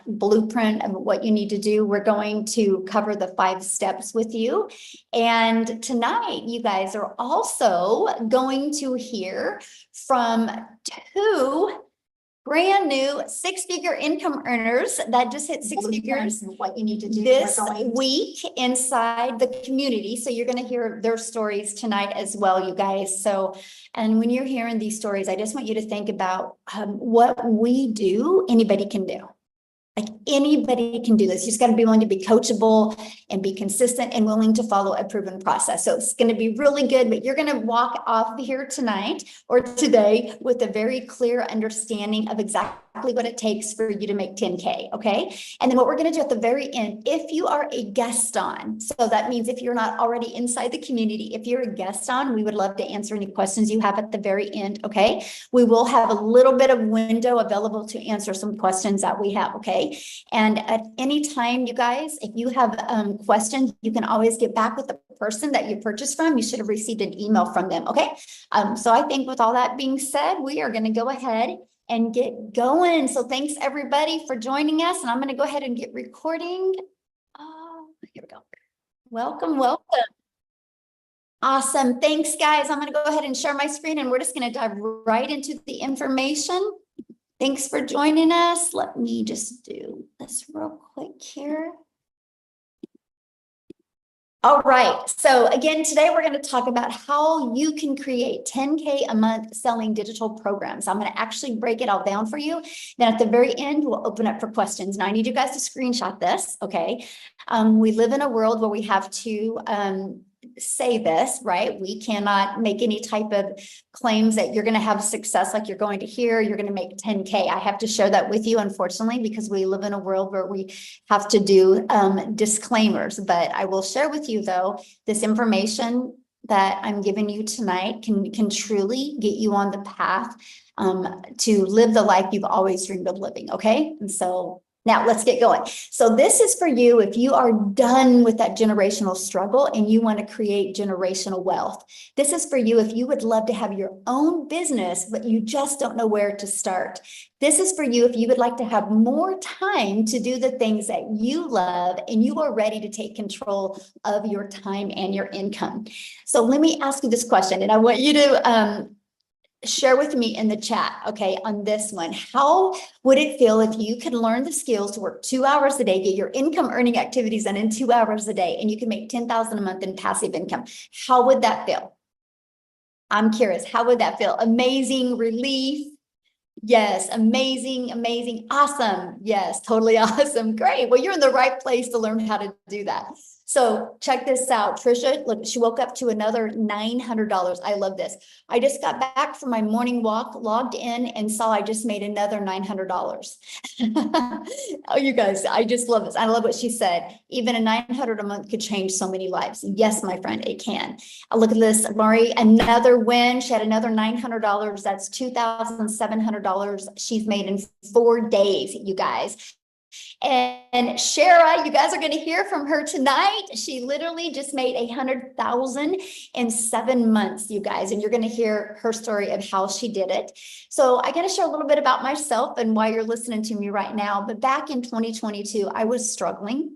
blueprint of what you need to do. We're going to cover the 5 steps with you. And tonight, you guys are also going to hear from 2 brand new 6-figure income earners that just hit 6 figures. What you need to do this week inside the community. So you're going to hear their stories tonight as well, you guys. So, and when you're hearing these stories, I just want you to think about what we do, anybody can do. Like anybody can do this. You just got to be willing to be coachable and be consistent and willing to follow a proven process. So it's going to be really good, but you're going to walk off here tonight or today with a very clear understanding of exactly what it takes for you to make 10K. Okay. And then what we're going to do at the very end, if you are a guest on, so that means if you're not already inside the community, if you're a guest on, we would love to answer any questions you have at the very end. Okay. We will have a little bit of window available to answer some questions that we have. Okay. And at any time, you guys, if you have questions, you can always get back with the person that you purchased from. You should have received an email from them. Okay. So I think with all that being said, we are going to go ahead and get going. So thanks everybody for joining us. And I'm going to go ahead and get recording. Oh, here we go. Welcome, welcome. Awesome. Thanks, guys. I'm going to go ahead and share my screen and we're just going to dive right into the information. Thanks for joining us. Let me just do this real quick here. All right. So again, today we're going to talk about how you can create 10K a month selling digital programs. I'm going to actually break it all down for you. Then at the very end, we'll open up for questions. Now I need you guys to screenshot this. Okay. We live in a world where we have to say this, right? We cannot make any type of claims that you're going to have success like you're going to hear, you're going to make 10K. I have to share that with you, unfortunately, because we live in a world where we have to do disclaimers. But I will share with you, though, this information that I'm giving you tonight can truly get you on the path to live the life you've always dreamed of living. Okay. And so now let's get going. So this is for you if you are done with that generational struggle and you want to create generational wealth. This is for you if you would love to have your own business, but you just don't know where to start. This is for you if you would like to have more time to do the things that you love and you are ready to take control of your time and your income. So let me ask you this question, and I want you to share with me in the chat, okay, on this one. How would it feel if you could learn the skills to work 2 hours a day, get your income earning activities done in 2 hours a day, and you can make $10,000 a month in passive income? How would that feel? I'm curious. How would that feel? Amazing, relief? Yes, amazing, amazing, awesome. Yes, totally awesome. Great. Well, you're in the right place to learn how to do that. So check this out. Trisha, look, she woke up to another $900. I love this. I just got back from my morning walk, logged in and saw I just made another $900. Oh, you guys, I just love this. I love what she said. Even a $900 a month could change so many lives. Yes, my friend, it can. Look at this, Lori, another win. She had another $900. That's $2,700 she's made in 4 days, you guys. And Shara, you guys are going to hear from her tonight. She literally just made $100,000 in 7 months, you guys, and you're going to hear her story of how she did it. So I got to share a little bit about myself and why you're listening to me right now. But back in 2022, I was struggling.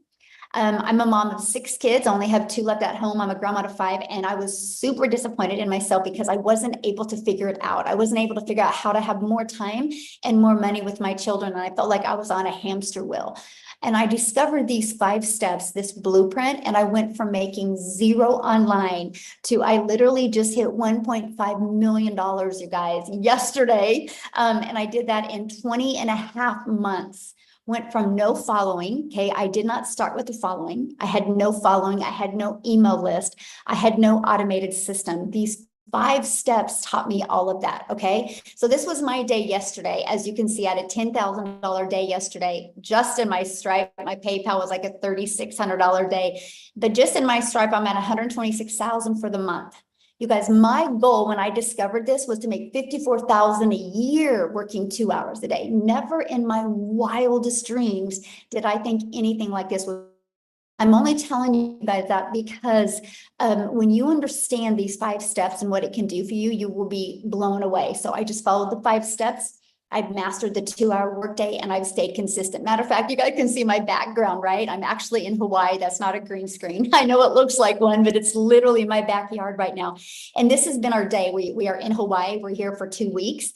I'm a mom of 6 kids. I only have 2 left at home. I'm a grandma of 5, and I was super disappointed in myself because I wasn't able to figure it out. I wasn't able to figure out how to have more time and more money with my children. And I felt like I was on a hamster wheel. And I discovered these 5 steps, this blueprint, and I went from making 0 online to I literally just hit $1.5 million, you guys, yesterday. And I did that in 20 and a half months. Went from no following. Okay. I did not start with the following. I had no following. I had no email list. I had no automated system. These 5 steps taught me all of that. Okay. So this was my day yesterday. As you can see, I had a $10,000 day yesterday, just in my Stripe. My PayPal was like a $3,600 day, but just in my Stripe, I'm at 126,000 for the month. You guys, my goal when I discovered this was to make $54,000 a year working 2 hours a day. Never in my wildest dreams did I think anything like this was. I'm only telling you guys that because when you understand these 5 steps and what it can do for you, you will be blown away. So I just followed the 5 steps. I've mastered the 2-hour workday and I've stayed consistent. Matter of fact, you guys can see my background, right? I'm actually in Hawaii. That's not a green screen. I know it looks like one, but it's literally my backyard right now. And this has been our day. We are in Hawaii. We're here for 2 weeks.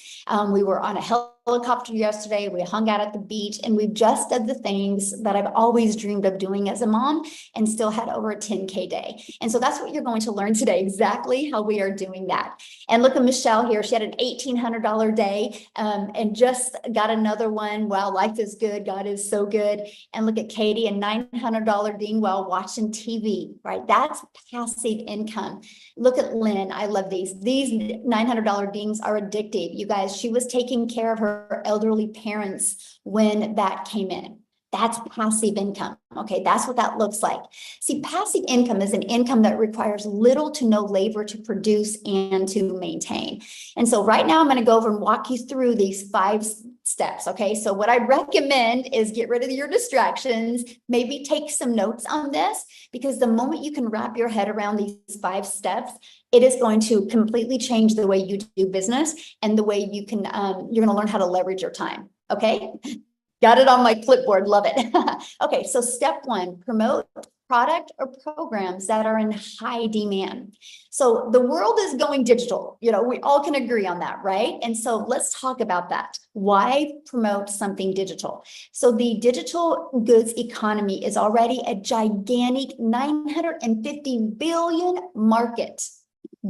We were on a helicopter yesterday. We hung out at the beach and we've just done the things that I've always dreamed of doing as a mom and still had over a 10K day. And so that's what you're going to learn today, exactly how we are doing that. And look at Michelle here. She had an $1,800 day and just got another one. Wow, life is good. God is so good. And look at Katie, a $900 ding while watching TV, right? That's passive income. Look at Lynn. I love these. These $900 dings are addictive. You guys, she was taking care of her elderly parents when that came in. That's passive income. Okay, that's what that looks like. See, passive income is an income that requires little to no labor to produce and to maintain. And so right now I'm going to go over and walk you through these 5 steps. Okay, so what I recommend is get rid of your distractions, maybe take some notes on this, because the moment you can wrap your head around these 5 steps, it is going to completely change the way you do business and the way you can, you're going to learn how to leverage your time. Okay. Got it on my clipboard. Love it. Okay, so step 1, promote product or programs that are in high demand. So the world is going digital. You know, we all can agree on that, right? And so let's talk about that. Why promote something digital? So the digital goods economy is already a gigantic 950 billion market.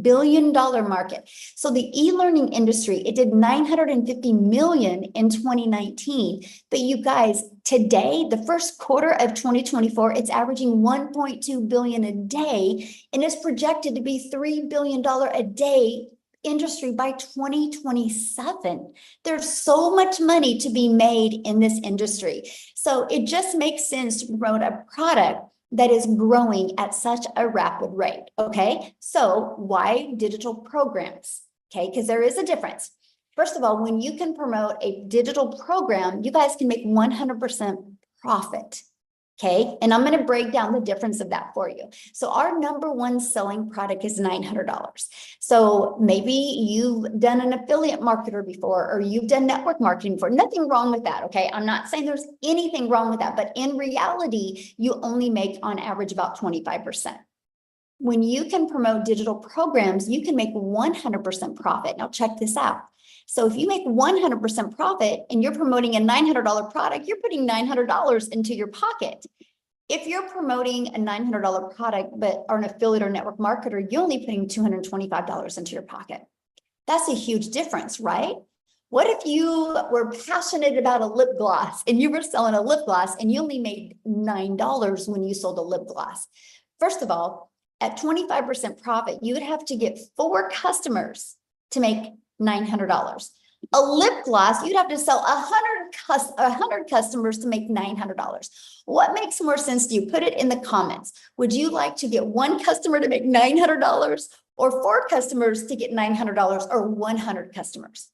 Billion-dollar market. So the e-learning industry, it did 950 million in 2019. But you guys, today, the first quarter of 2024, it's averaging 1.2 billion a day and is projected to be $3 billion a day industry by 2027. There's so much money to be made in this industry. So it just makes sense to promote a product that is growing at such a rapid rate. Okay, so why digital programs? Okay, because there is a difference. First of all, when you can promote a digital program, you guys can make 100% profit. Okay, and I'm going to break down the difference of that for you. So our number 1 selling product is $900. So maybe you've done an affiliate marketer before, or you've done network marketing before. Nothing wrong with that. Okay, I'm not saying there's anything wrong with that, but in reality, you only make on average about 25%. When you can promote digital programs, you can make 100% profit. Now check this out. So if you make 100% profit and you're promoting a $900 product, you're putting $900 into your pocket. If you're promoting a $900 product, but are an affiliate or network marketer, you're only putting $225 into your pocket. That's a huge difference, right? What if you were passionate about a lip gloss and you were selling a lip gloss and you only made $9 when you sold a lip gloss? First of all, at 25% profit, you would have to get 4 customers to make $900. A lip gloss, you'd have to sell 100 customers to make $900. What makes more sense to you? Put it in the comments. Would you like to get 1 customer to make $900 or 4 customers to get $900 or 100 customers?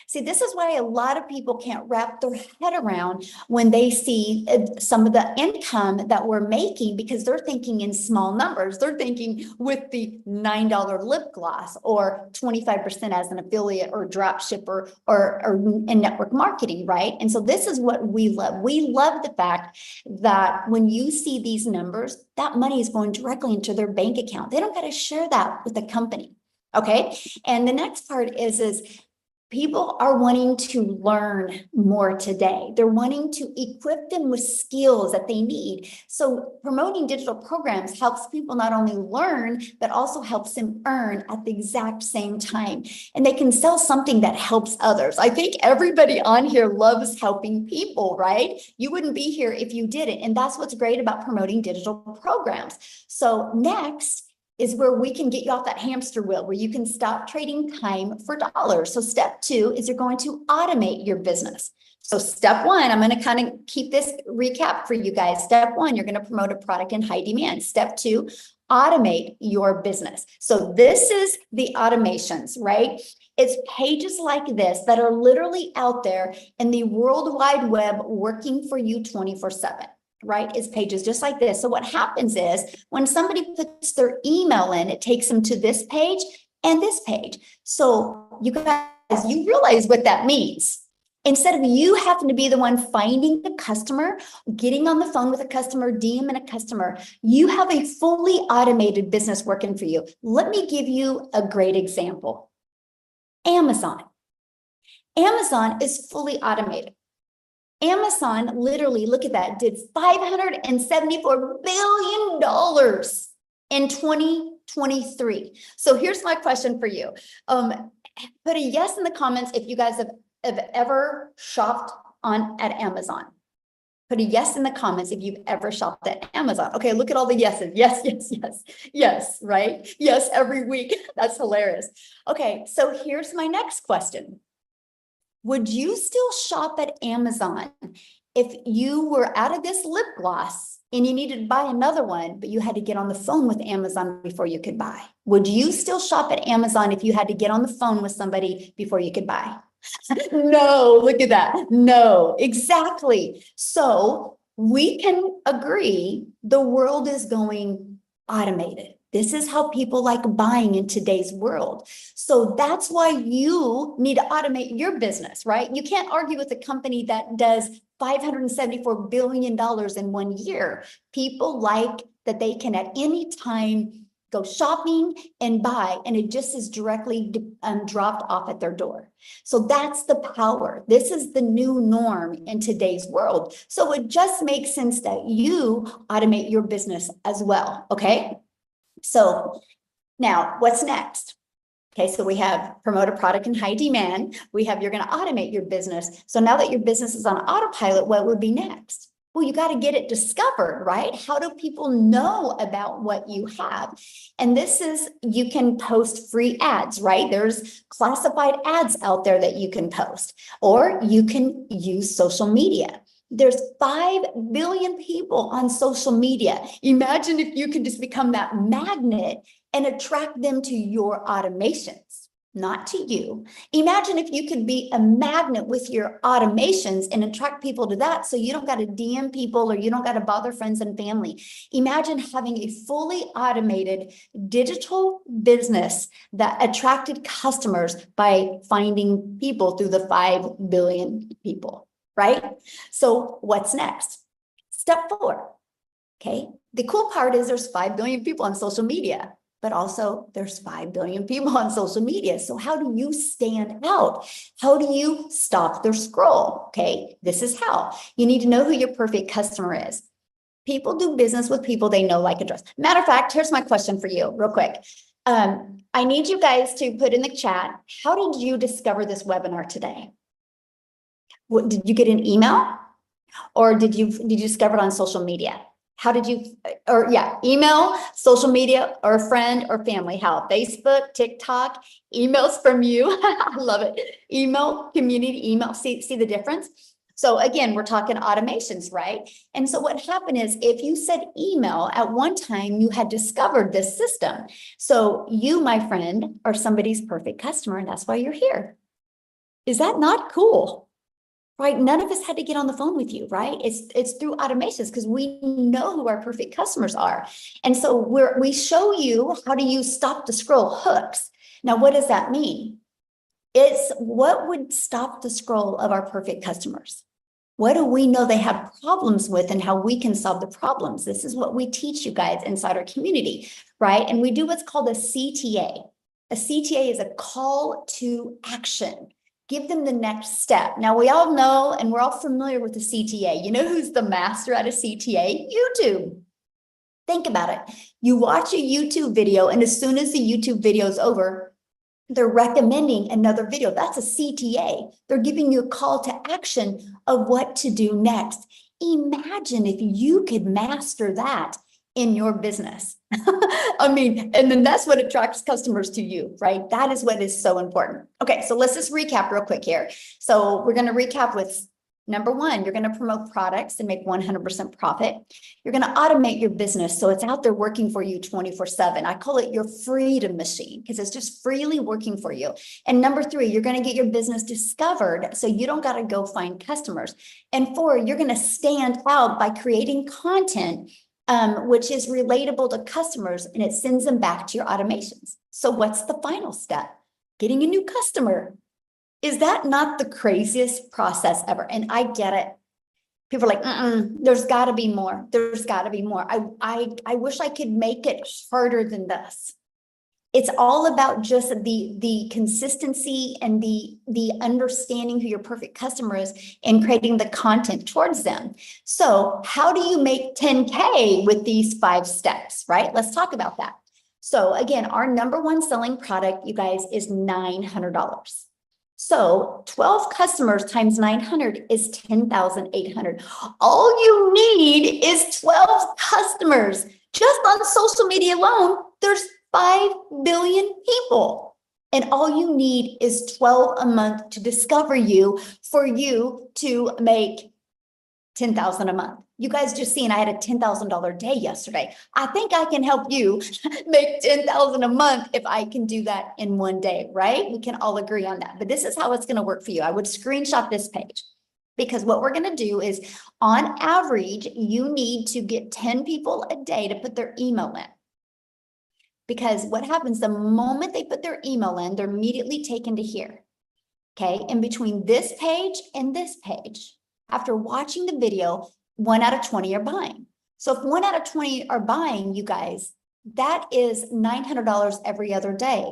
See, this is why a lot of people can't wrap their head around when they see some of the income that we're making, because they're thinking in small numbers. They're thinking with the $9 lip gloss or 25% as an affiliate or drop shipper or in network marketing, right? And so this is what we love. We love the fact that when you see these numbers, that money is going directly into their bank account. They don't got to share that with the company. Okay. And the next part is people are wanting to learn more today. They're wanting to equip them with skills that they need. So promoting digital programs helps people not only learn, but also helps them earn at the exact same time. And they can sell something that helps others. I think everybody on here loves helping people, right? You wouldn't be here if you didn't. And that's what's great about promoting digital programs. So next is where we can get you off that hamster wheel, where you can stop trading time for dollars. So step 2 is you're going to automate your business. So step 1, I'm going to kind of keep this recap for you guys. Step 1, you're going to promote a product in high demand. Step 2, automate your business. So this is the automations, right? It's pages like this that are literally out there in the World Wide Web working for you 24/7. Right? It's pages just like this. So what happens is when somebody puts their email in, it takes them to this page and this page. So you guys, you realize what that means. Instead of you having to be the one finding the customer, getting on the phone with a customer, DMing a customer, you have a fully automated business working for you. Let me give you a great example. Amazon. Amazon is fully automated. Amazon literally, look at that, did $574 billion in 2023. So here's my question for you. Put a yes in the comments if you guys have ever shopped at Amazon. Put a yes in the comments if you've ever shopped at Amazon. Okay, look at all the yeses. Yes, yes, yes, yes, right? Yes, every week. That's hilarious. Okay, so here's my next question. Would you still shop at Amazon if you were out of this lip gloss and you needed to buy another one, but you had to get on the phone with Amazon before you could buy? Would you still shop at Amazon if you had to get on the phone with somebody before you could buy? No, look at that. No, exactly. So we can agree the world is going automated. This is how people like buying in today's world. So that's why you need to automate your business, right? You can't argue with a company that does $574 billion in 1 year. People like that they can at any time go shopping and buy, and it just is directly dropped off at their door. So that's the power. This is the new norm in today's world. So it just makes sense that you automate your business as well, okay? So now what's next? Okay, so we have promote a product in high demand. We have you're going to automate your business. So now that your business is on autopilot, what would be next? Well, you got to get it discovered, right? How do people know about what you have? And this is, you can post free ads, right? There's classified ads out there that you can post, or you can use social media. There's 5 billion people on social media. Imagine if you could just become that magnet and attract them to your automations, not to you. Imagine if you could be a magnet with your automations and attract people to that, so you don't got to DM people or you don't got to bother friends and family. Imagine having a fully automated digital business that attracted customers by finding people through the 5 billion people, right? So what's next? Step 4, okay? The cool part is there's 5 billion people on social media, but also there's 5 billion people on social media. So how do you stand out? How do you stop their scroll? Okay, this is how. You need to know who your perfect customer is. People do business with people they know, like, and trust. Matter of fact, here's my question for you real quick. I need you guys to put in the chat, how did you discover this webinar today? What, did you get an email, or did you discover it on social media? How did you, or yeah, email, social media, or a friend or family? How? Facebook, TikTok, emails from you. I love it. Email, community email. See the difference? So again, we're talking automations, right? And so what happened is, if you said email at one time, you had discovered this system. So you, my friend, are somebody's perfect customer, and that's why you're here. Is that not cool? Right? None of us had to get on the phone with you, right? It's through automations, because we know who our perfect customers are. And so we show you how to use stop the scroll hooks. Now, what does that mean? It's what would stop the scroll of our perfect customers. What do we know they have problems with, and how we can solve the problems? This is what we teach you guys inside our community, right? And we do what's called a CTA. A CTA is a call to action. Give them the next step. Now, we all know, and we're all familiar with the CTA. You know who's the master at a CTA? YouTube. Think about it. You watch a YouTube video, and as soon as the YouTube video is over, they're recommending another video. That's a CTA. They're giving you a call to action of what to do next. Imagine if you could master that in your business. I mean, and then that's what attracts customers to you, right? That is what is so important. Okay, so let's just recap real quick here. So we're going to recap with number 1, you're going to promote products and make 100% profit. You're going to automate your business so it's out there working for you 24/7. I call it your freedom machine, because it's just freely working for you. And number 3, you're going to get your business discovered so you don't got to go find customers. And 4, you're going to stand out by creating content which is relatable to customers, and it sends them back to your automations. So what's the final step? Getting a new customer. Is that not the craziest process ever? And I get it. People are like, there's got to be more. There's got to be more. I wish I could make it harder than this. It's all about just the consistency and the understanding who your perfect customer is and creating the content towards them. So how do you make 10K with these 5 steps, right? Let's talk about that. So again, our number one selling product, you guys, is $900. So 12 customers times 900 is 10,800. All you need is 12 customers. Just on social media alone, there's 5 billion people. And all you need is 12 a month to discover you for you to make 10,000 a month. You guys just seen I had a $10,000 day yesterday. I think I can help you make 10,000 a month if I can do that in one day, right? We can all agree on that. But this is how it's going to work for you. I would screenshot this page because what we're going to do is on average, you need to get 10 people a day to put their email in. Because what happens the moment they put their email in, they're immediately taken to here. Okay. And between this page and this page, after watching the video, 1 out of 20 are buying. So if 1 out of 20 are buying, you guys, that is $900 every other day.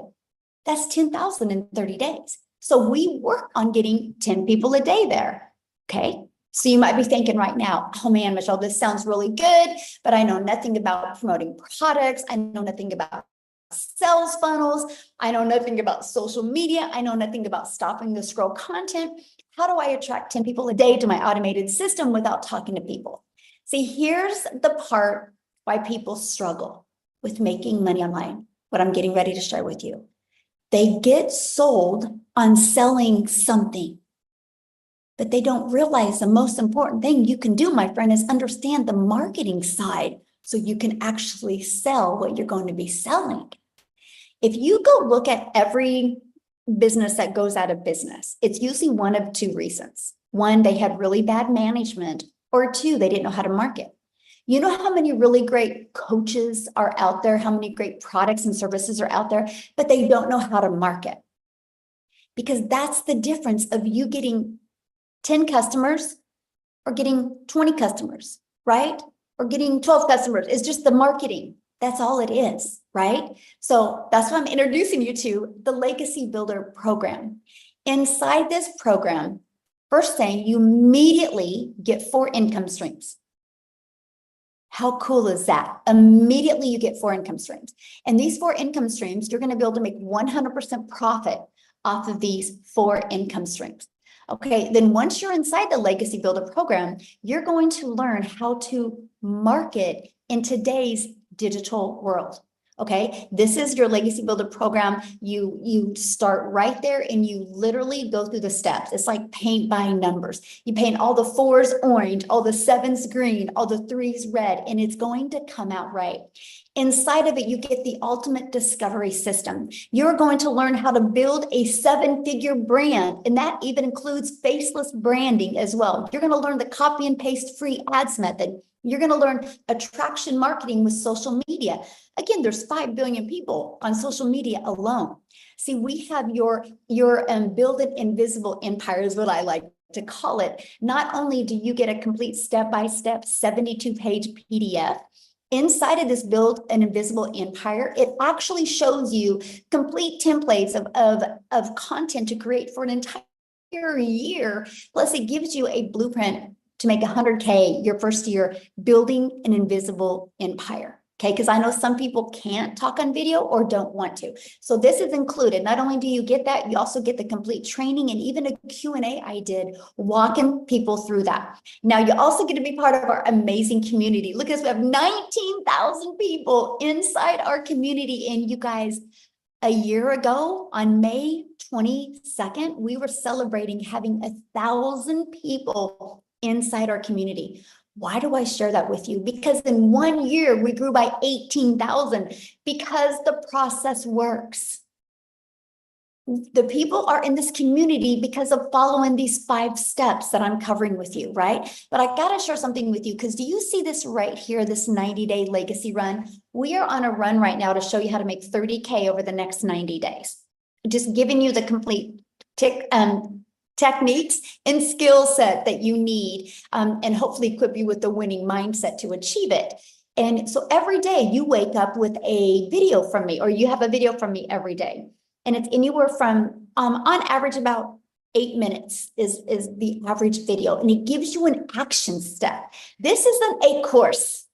That's 10,000 in 30 days. So we work on getting 10 people a day there. Okay. So you might be thinking right now, oh man, Michelle, this sounds really good, but I know nothing about promoting products. I know nothing about sales funnels. I know nothing about social media. I know nothing about stopping the scroll content. How do I attract 10 people a day to my automated system without talking to people? See, here's the part why people struggle with making money online, what I'm getting ready to share with you. They get sold on selling something, but they don't realize the most important thing you can do, my friend, is understand the marketing side so you can actually sell what you're going to be selling. If you go look at every business that goes out of business, it's usually one of 2 reasons. 1, they had really bad management, or 2, they didn't know how to market. You know how many really great coaches are out there, how many great products and services are out there, but they don't know how to market. Because that's the difference of you getting 10 customers or getting 20 customers, right? Or getting 12 customers. It's just the marketing. That's all it is, right? So that's why I'm introducing you to the Legacy Builder program. Inside this program, first thing, you immediately get 4 income streams. How cool is that? Immediately you get 4 income streams. And these 4 income streams, you're going to be able to make 100% profit off of these 4 income streams. Okay, then once you're inside the Legacy Builder program, you're going to learn how to market in today's digital world. Okay, this is your Legacy Builder program. You start right there and you literally go through the steps. It's like paint by numbers. You paint all the 4s orange, all the 7s green, all the 3s red, and it's going to come out right. Inside of it, you get the ultimate discovery system. You're going to learn how to build a 7-figure brand, and that even includes faceless branding as well. You're going to learn the copy and paste free ads method. You're going to learn attraction marketing with social media. Again, there's 5 billion people on social media alone. See, we have your build an invisible empire is what I like to call it. Not only do you get a complete step-by-step 72-page PDF, inside of this build an invisible empire, it actually shows you complete templates of content to create for an entire year. Plus it gives you a blueprint to make 100K your first year building an invisible empire. Okay, because I know some people can't talk on video or don't want to. So this is included. Not only do you get that, you also get the complete training and even a Q&A I did walking people through that. Now you also get to be part of our amazing community. Look at this, we have 19,000 people inside our community. And you guys, a year ago on May 22nd, we were celebrating having 1,000 people inside our community. Why do I share that with you? Because in 1 year, we grew by 18,000 because the process works. The people are in this community because of following these 5 steps that I'm covering with you, right? But I got to share something with you because do you see this right here, this 90-day legacy run? We are on a run right now to show you how to make 30K over the next 90 days. Just giving you the complete techniques and skill set that you need, and hopefully equip you with the winning mindset to achieve it. And so every day you wake up with a video from me, or you have a video from me every day. And it's anywhere from, on average, about 8 minutes is the average video. And it gives you an action step. This isn't a course.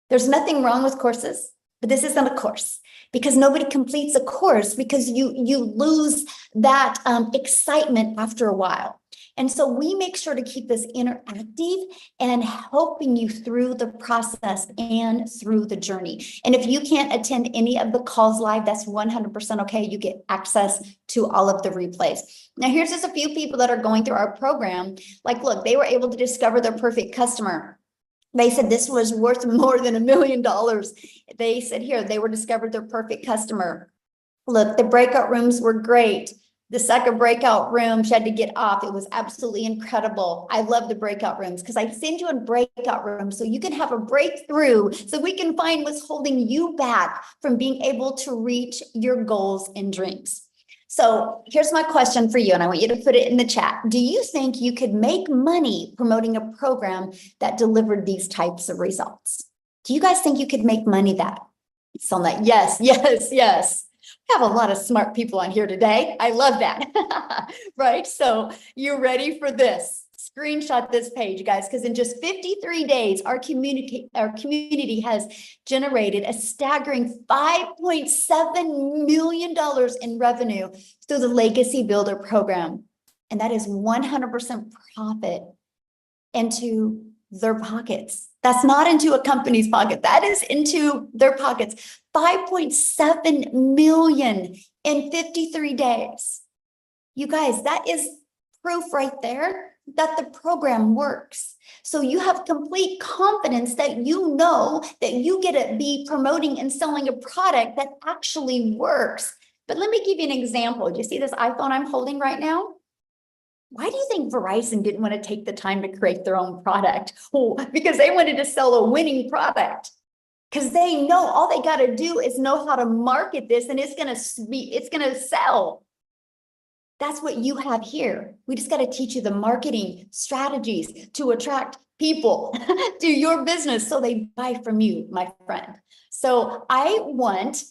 There's nothing wrong with courses, but this isn't a course, because nobody completes a course because you lose that excitement after a while. And so we make sure to keep this interactive and helping you through the process and through the journey. And if you can't attend any of the calls live, that's 100% okay. You get access to all of the replays. Now, here's just a few people that are going through our program. Like, look, they were able to discover their perfect customer. They said this was worth more than $1 million. They said here, they were discovered their perfect customer. Look, the breakout rooms were great. The second breakout room, she had to get off. It was absolutely incredible. I love the breakout rooms because I send you a breakout room so you can have a breakthrough, so we can find what's holding you back from being able to reach your goals and dreams. So here's my question for you, and I want you to put it in the chat. Do you think you could make money promoting a program that delivered these types of results? Do you guys think you could make money that? So that, yes, yes, yes. We have a lot of smart people on here today. I love that. Right? So you ready for this? Screenshot this page, guys, because in just 53 days, our community has generated a staggering $5.7 million in revenue through the Legacy Builder program. And that is 100% profit into their pockets. That's not into a company's pocket. That is into their pockets. 5.7 million in 53 days. You guys, that is proof right there that the program works. So you have complete confidence that you know that you get to be promoting and selling a product that actually works. But let me give you an example. Do you see this iPhone I'm holding right now? Why do you think Verizon didn't want to take the time to create their own product? Oh, because they wanted to sell a winning product. Because they know all they got to do is know how to market this, and it's going to sell. That's what you have here. We just got to teach you the marketing strategies to attract people to your business so they buy from you, my friend. So I want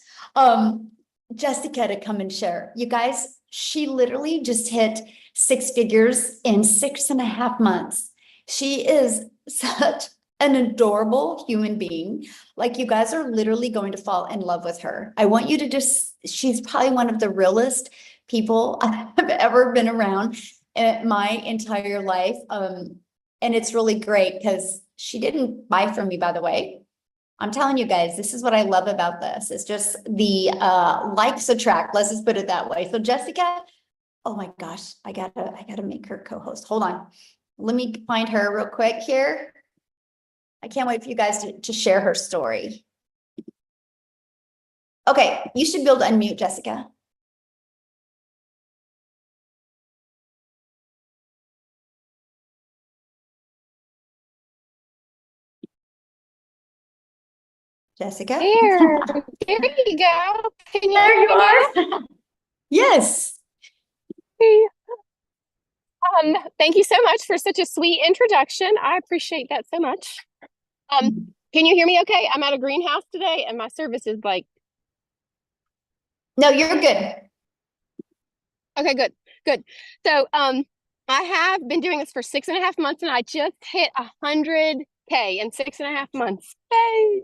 Jessica to come and share. You guys, she literally just hit 6 figures in 6.5 months. She is such an adorable human being. Like, you guys are literally going to fall in love with her. I want you to she's probably one of the realest people I've ever been around in my entire life. And it's really great because she didn't buy from me, by the way. I'm telling you guys, this is what I love about this. It's just the likes attract. Let's just put it that way. So Jessica, oh my gosh, I gotta make her co-host. Hold on. Let me find her real quick here. I can't wait for you guys to share her story. Okay, you should be able to unmute, Jessica. Jessica? There you go. Can you There hear you me now? are. Yes. Thank you so much for such a sweet introduction. I appreciate that so much. Can you hear me okay? I'm at a greenhouse today and my service is like... No, you're good. Okay, good. So, I have been doing this for 6.5 months and I just hit 100K in 6.5 months. Yay!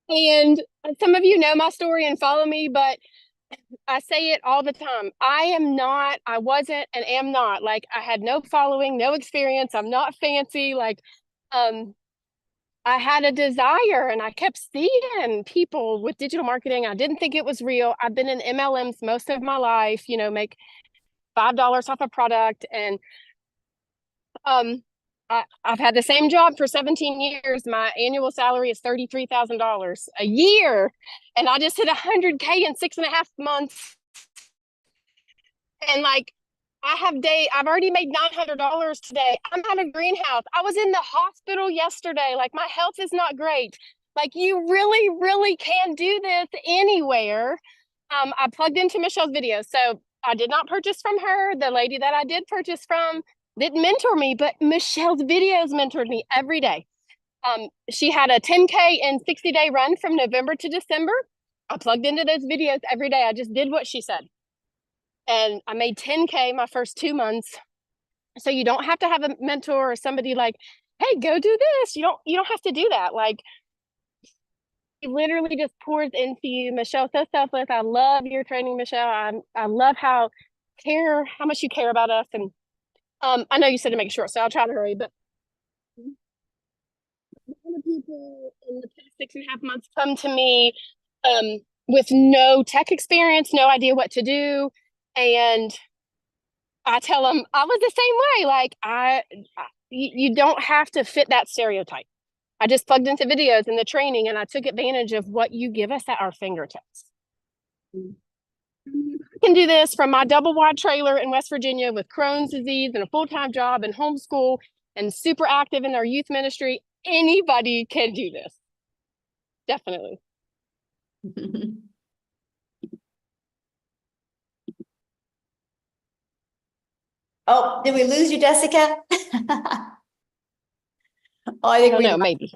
And some of you know my story and follow me, but I say it all the time. I wasn't and am not. Like, I had no following, no experience. I'm not fancy. Like, I had a desire and I kept seeing people with digital marketing. I didn't think it was real. I've been in MLMs most of my life, make $5 off a product. And I've had the same job for 17 years. My annual salary is $33,000 a year. And I just hit 100K in 6.5 months. And like, I've already made $900 today. I'm at a greenhouse. I was in the hospital yesterday. Like, my health is not great. Like, you really, really can do this anywhere. I plugged into Michelle's video. So I did not purchase from her. The lady that I did purchase from didn't mentor me, but Michelle's videos mentored me every day. She had a 10K and 60-day run from November to December. I plugged into those videos every day. I just did what she said. And I made 10K my first 2 months. So you don't have to have a mentor or somebody like, hey, go do this. You don't have to do that. Like, it literally just pours into you. Michelle, so selfless. I love your training, Michelle. I love how much you care about us. And I know you said to make sure, so I'll try to hurry, but a lot of people in the past 6.5 months come to me with no tech experience, no idea what to do. And I tell them I was the same way. Like you don't have to fit that stereotype. I just plugged into videos and the training and I took advantage of what you give us at our fingertips. I can do this from my double wide trailer in West Virginia with Crohn's disease and a full-time job and homeschool and super active in our youth ministry. Anybody can do this. Definitely. Oh, did we lose you, Jessica? Oh, I think I don't we know, maybe.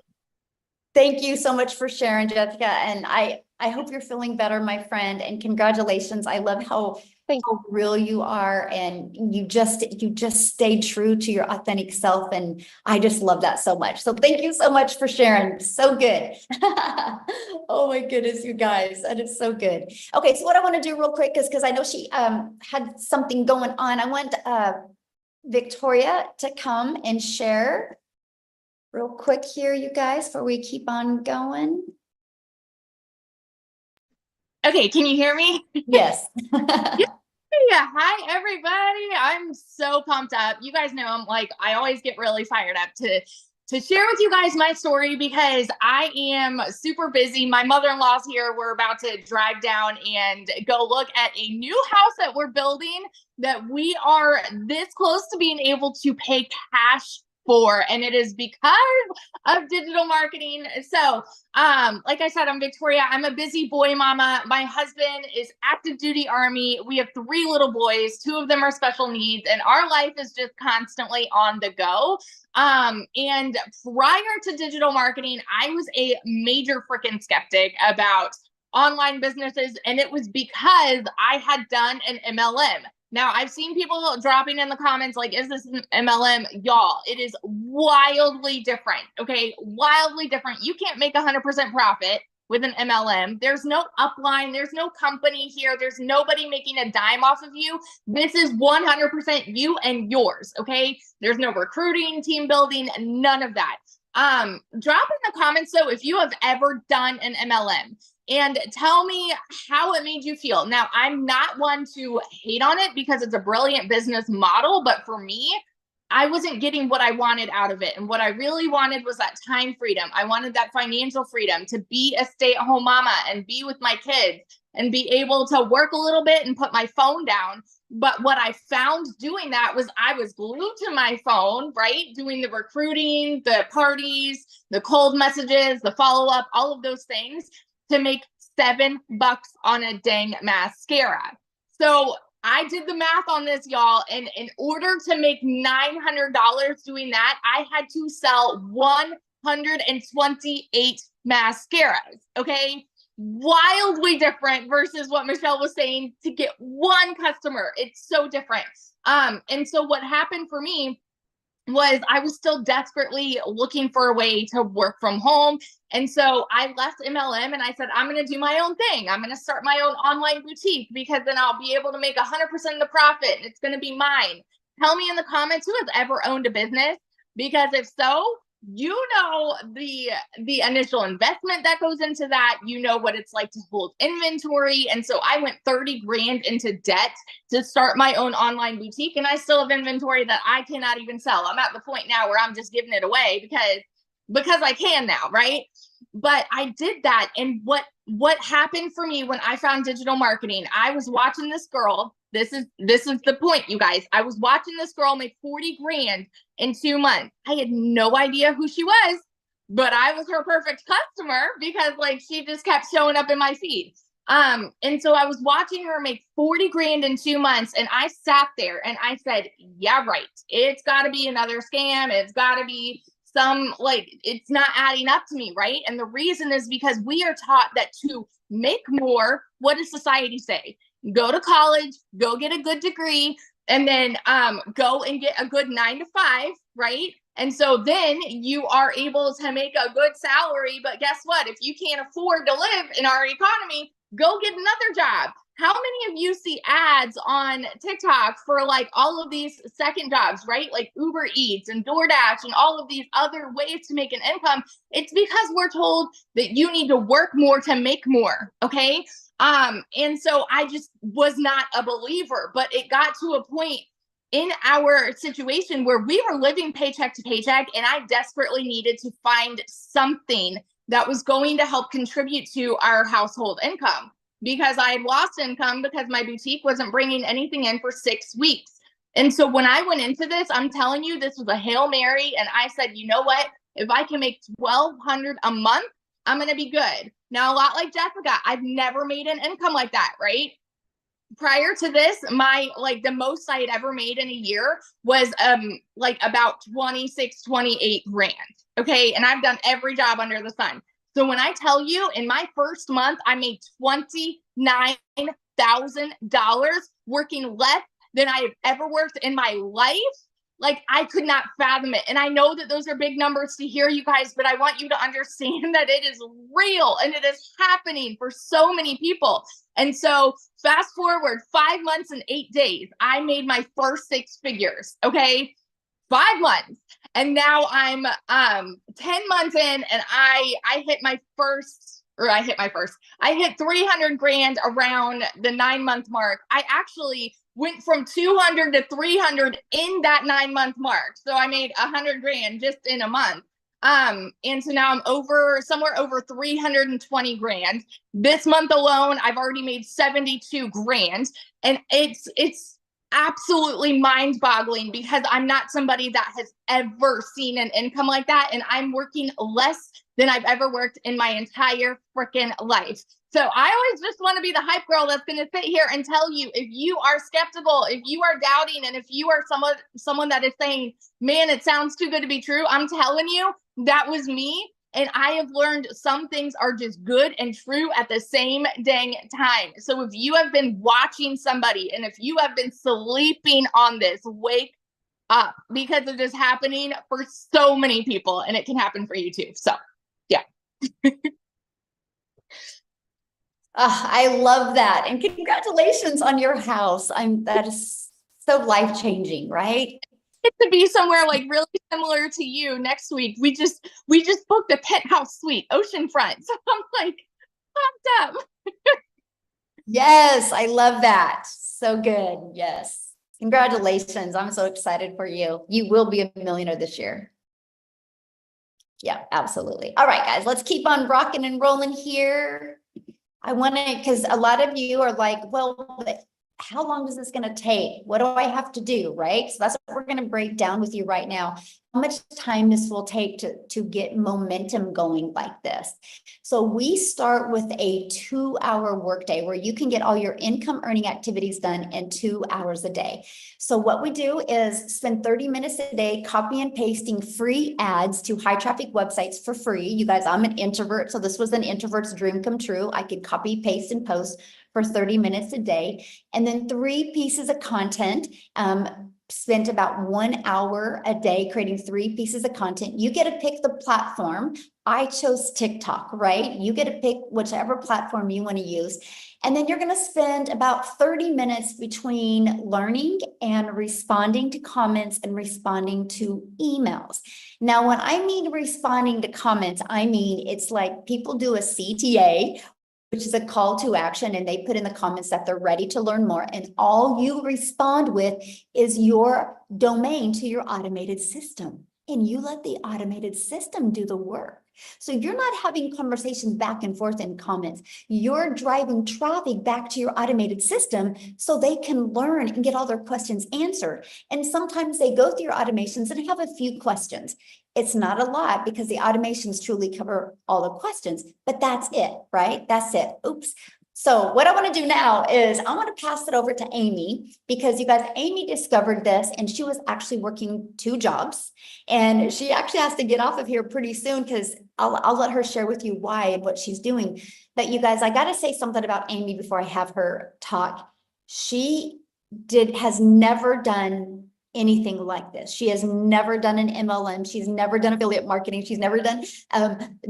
Thank you so much for sharing, Jessica. And I hope you're feeling better, my friend, and congratulations. I love how real you are, and you just stay true to your authentic self. And I just love that so much. So thank you so much for sharing. So good. Oh my goodness, you guys, that is so good. Okay, so what I want to do real quick is, because I know she had something going on. I want Victoria to come and share real quick here, you guys, before we keep on going. Okay, can you hear me? Yes. Yeah, hi everybody. I'm so pumped up. You guys know I always get really fired up to share with you guys my story because I am super busy. My mother-in-law's here. We're about to drive down and go look at a new house that we're building that we are this close to being able to pay cash for, and it is because of digital marketing. So like I said, I'm Victoria. I'm a busy boy mama. My husband is active duty Army. We have 3 little boys. 2 of them are special needs, and our life is just constantly on the go. And prior to digital marketing, I was a major freaking skeptic about online businesses, and it was because I had done an MLM. Now, I've seen people dropping in the comments like, is this an MLM? Y'all, it is wildly different, okay? Wildly different. You can't make 100% profit with an MLM. There's no upline. There's no company here. There's nobody making a dime off of you. This is 100% you and yours, okay? There's no recruiting, team building, none of that. Drop in the comments, though, if you have ever done an MLM. And tell me how it made you feel. Now, I'm not one to hate on it because it's a brilliant business model, but for me, I wasn't getting what I wanted out of it. And what I really wanted was that time freedom. I wanted that financial freedom to be a stay-at-home mama and be with my kids and be able to work a little bit and put my phone down. But what I found doing that was I was glued to my phone, right? Doing the recruiting, the parties, the cold messages, the follow-up, all of those things, to make $7 on a dang mascara. So I did the math on this, y'all. And in order to make $900 doing that, I had to sell 128 mascaras. Okay. Wildly different versus what Michelle was saying to get one customer. It's so different. And so what happened for me was I was still desperately looking for a way to work from home. And so I left MLM and I said, I'm going to do my own thing. I'm going to start my own online boutique because then I'll be able to make 100% of the profit and it's going to be mine. Tell me in the comments who has ever owned a business, because if so, you know the initial investment that goes into that, you know what it's like to hold inventory. And so I went 30 grand into debt to start my own online boutique, and I still have inventory that I cannot even sell. I'm at the point now where I'm just giving it away because I can now, right? But I did that. And what happened for me when I found digital marketing, I was watching this girl. This is the point, you guys. I was watching this girl make 40 grand in 2 months. I had no idea who she was, but I was her perfect customer because like she just kept showing up in my feed. And so I was watching her make 40 grand in 2 months, and I sat there and I said, yeah, right. It's got to be another scam. It's got to be it's not adding up to me, right? And the reason is because we are taught that to make more, what does society say? Go to college, go get a good degree, and then go and get a good 9 to 5, right? And so then you are able to make a good salary. But guess what? If you can't afford to live in our economy, go get another job. How many of you see ads on TikTok for like all of these second jobs, right? Like Uber Eats and DoorDash and all of these other ways to make an income. It's because we're told that you need to work more to make more. Okay. And so I just was not a believer, but it got to a point in our situation where we were living paycheck to paycheck, and I desperately needed to find something that was going to help contribute to our household income, because I had lost income because my boutique wasn't bringing anything in for 6 weeks. And so when I went into this, I'm telling you, this was a Hail Mary. And I said, you know what? If I can make $1,200 a month, I'm going to be good. Now, a lot like Jessica, I've never made an income like that, right? Prior to this, the most I had ever made in a year was about 26, 28 grand. Okay. And I've done every job under the sun. So when I tell you, in my first month, I made $29,000 working less than I have ever worked in my life. Like, I could not fathom it. And I know that those are big numbers to hear, you guys, but I want you to understand that it is real and it is happening for so many people. And so fast forward 5 months and 8 days, I made my first 6 figures. Okay. 5 months. And now I'm 10 months in, and I hit 300 grand around the 9-month mark. I actually went from 200 to 300 in that 9-month mark. So I made 100 grand just in a month. And so now I'm somewhere over 320 grand. This month alone, I've already made 72 grand. And it's absolutely mind-boggling, because I'm not somebody that has ever seen an income like that, and I'm working less than I've ever worked in my entire freaking life. So I always just want to be the hype girl that's going to sit here and tell you, if you are skeptical, if you are doubting, and if you are someone that is saying, man, it sounds too good to be true, I'm telling you, that was me. And I have learned some things are just good and true at the same dang time. So if you have been watching somebody, and if you have been sleeping on this, wake up, because it is happening for so many people, and it can happen for you too. So, yeah. I love that. And congratulations on your house. That is so life-changing, right? To be somewhere like really similar to you next week. We just booked a penthouse suite, oceanfront. So I'm like pumped up. Yes, I love that. So good. Yes. Congratulations. I'm so excited for you. You will be a millionaire this year. Yeah, absolutely. All right, guys, let's keep on rocking and rolling here. I want to, because a lot of you are like, well, how long is this going to take? What do I have to do? Right. So that's what we're going to break down with you right now. How much time this will take to get momentum going like this. So we start with a 2-hour workday where you can get all your income earning activities done in 2 hours a day. So what we do is spend 30 minutes a day copy and pasting free ads to high traffic websites for free. You guys, I'm an introvert, so this was an introvert's dream come true. I could copy, paste, and post for 30 minutes a day. And then 3 pieces of content, spent about 1 hour a day creating 3 pieces of content. You get to pick the platform. I chose TikTok, right? You get to pick whichever platform you want to use. And then you're going to spend about 30 minutes between learning and responding to comments and responding to emails. Now, when I mean responding to comments, I mean it's like people do a CTA, which is a call to action, and they put in the comments that they're ready to learn more. And all you respond with is your domain to your automated system. And you let the automated system do the work. So you're not having conversations back and forth in comments. You're driving traffic back to your automated system so they can learn and get all their questions answered. And sometimes they go through your automations and have a few questions. It's not a lot because the automations truly cover all the questions, but that's it, right? That's it. Oops. So what I want to do now is I want to pass it over to Amy, because you guys, Amy discovered this and she was actually working 2 jobs, and she actually has to get off of here pretty soon, because I'll let her share with you why and what she's doing. But you guys, I got to say something about Amy before I have her talk. She has never done anything like this. She has never done an MLM. She's never done affiliate marketing. She's never done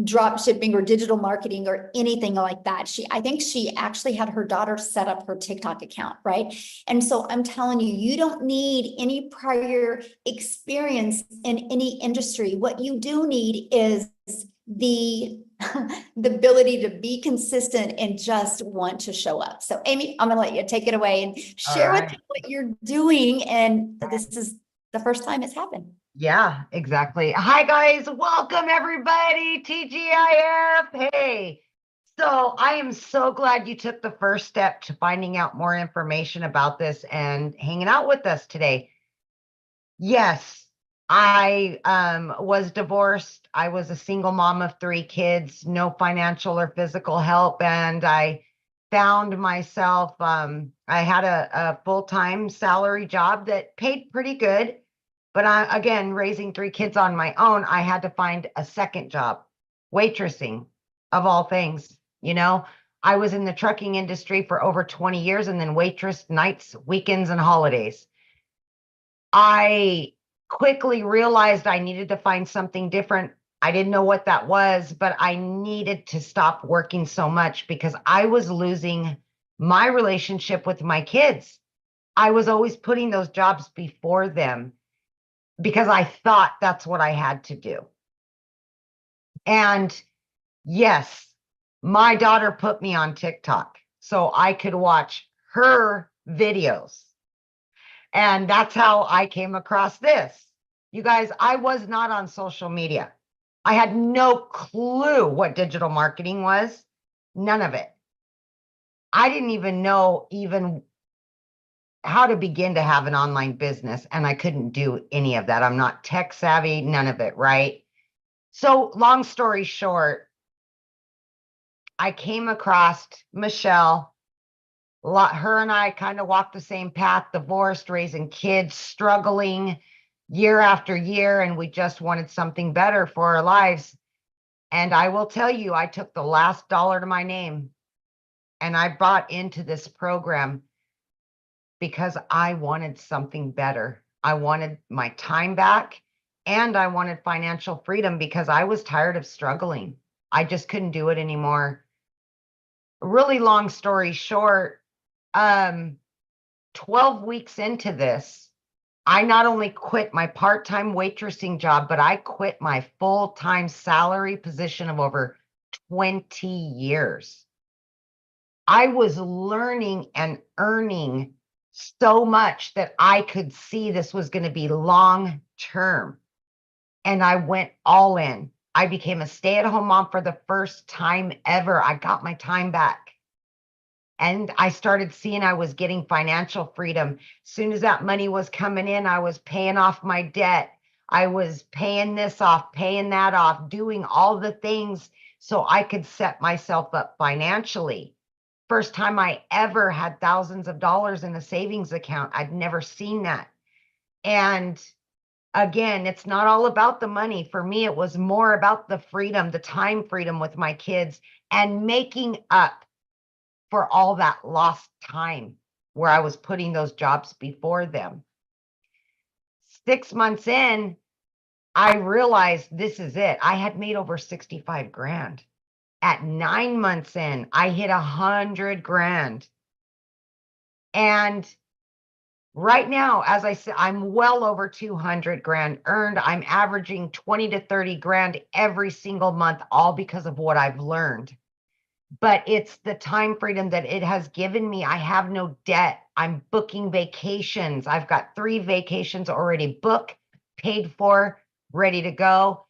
drop shipping or digital marketing or anything like that. I think she actually had her daughter set up her TikTok account, right? And so I'm telling you, you don't need any prior experience in any industry. What you do need is the ability to be consistent and just want to show up. So Amy, I'm gonna let you take it away and share with me what you're doing. And this is the first time it's happened. Yeah, exactly. Hi guys, welcome everybody, TGIF. Hey, so I am so glad you took the first step to finding out more information about this and hanging out with us today. Yes, I was divorced. I was a single mom of 3 kids, no financial or physical help, and I found myself, I had a full-time salary job that paid pretty good. But again, raising 3 kids on my own, I had to find a second job, waitressing of all things. You know, I was in the trucking industry for over 20 years and then waitress nights, weekends, and holidays. I quickly realized I needed to find something different. I didn't know what that was, but I needed to stop working so much because I was losing my relationship with my kids. I was always putting those jobs before them, because I thought that's what I had to do. And yes, my daughter put me on TikTok so I could watch her videos. And that's how I came across this. You guys, I was not on social media. I had no clue what digital marketing was, none of it. I didn't even know how to begin to have an online business, and I couldn't do any of that. I'm not tech savvy, none of it, right? So long story short, I came across Michelle. Her and I kind of walked the same path, divorced, raising kids, struggling year after year, and we just wanted something better for our lives. And I will tell you, I took the last dollar to my name and I bought into this program because I wanted something better. I wanted my time back and I wanted financial freedom because I was tired of struggling. I just couldn't do it anymore. Really long story short, 12 weeks into this, I not only quit my part-time waitressing job, but I quit my full-time salary position of over 20 years. I was learning and earning so much that I could see this was going to be long term. And I went all in. I became a stay-at-home mom for the first time ever. I got my time back. And I started seeing I was getting financial freedom. As soon as that money was coming in, I was paying off my debt. I was paying this off, paying that off, doing all the things so I could set myself up financially. First time I ever had thousands of dollars in a savings account. I'd never seen that. And again, it's not all about the money. For me, it was more about the freedom, the time freedom with my kids and making up for all that lost time where I was putting those jobs before them. 6 months in, I realized this is it. I had made over 65 grand. At 9 months in, I hit 100 grand. And right now, as I said, I'm well over 200 grand earned. I'm averaging 20 to 30 grand every single month, all because of what I've learned. But it's the time freedom that it has given me. I have no debt. I'm booking vacations. I've got 3 vacations already booked, paid for, ready to go.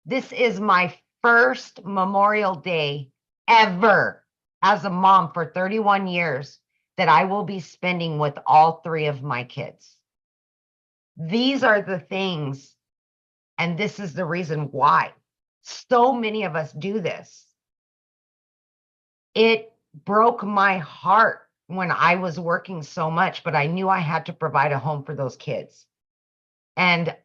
This is my first Memorial Day ever as a mom for 31 years that I will be spending with all 3 of my kids. These are the things, and this is the reason why so many of us do this. It broke my heart when I was working so much, but I knew I had to provide a home for those kids. And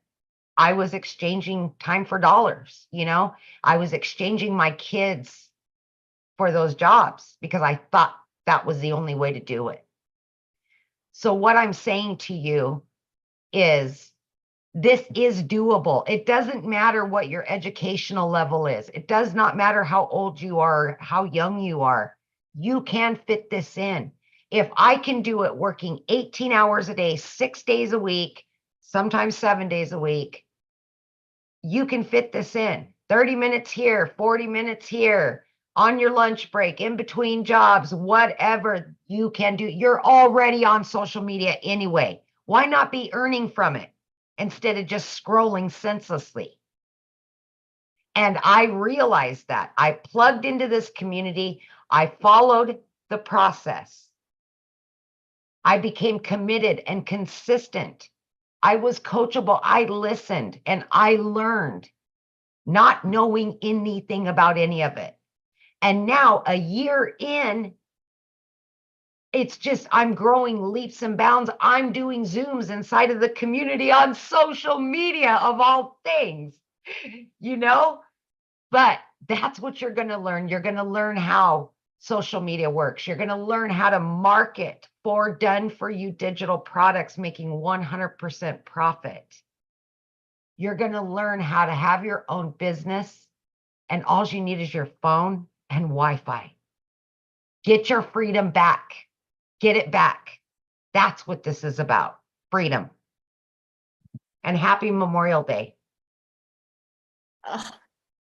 I was exchanging time for dollars, you know, I was exchanging my kids for those jobs because I thought that was the only way to do it. So what I'm saying to you is this is doable. It doesn't matter what your educational level is. It does not matter how old you are, how young you are. You can fit this in. If I can do it working 18 hours a day, 6 days a week, sometimes 7 days a week, you can fit this in. 30 minutes here, 40 minutes here, on your lunch break, in between jobs, whatever you can do. You're already on social media anyway. Why not be earning from it instead of just scrolling senselessly? And I realized that. I plugged into this community. I followed the process. I became committed and consistent. I was coachable. I listened and I learned, not knowing anything about any of it. And now a year in, it's just, I'm growing leaps and bounds. I'm doing Zooms inside of the community on social media of all things, you know, but that's what you're going to learn. You're going to learn how social media works. You're going to learn how to market for done for you digital products, making 100% profit. You're going to learn how to have your own business, and all you need is your phone and Wi-Fi. Get your freedom back. Get it back. That's what this is about. Freedom. And happy Memorial Day.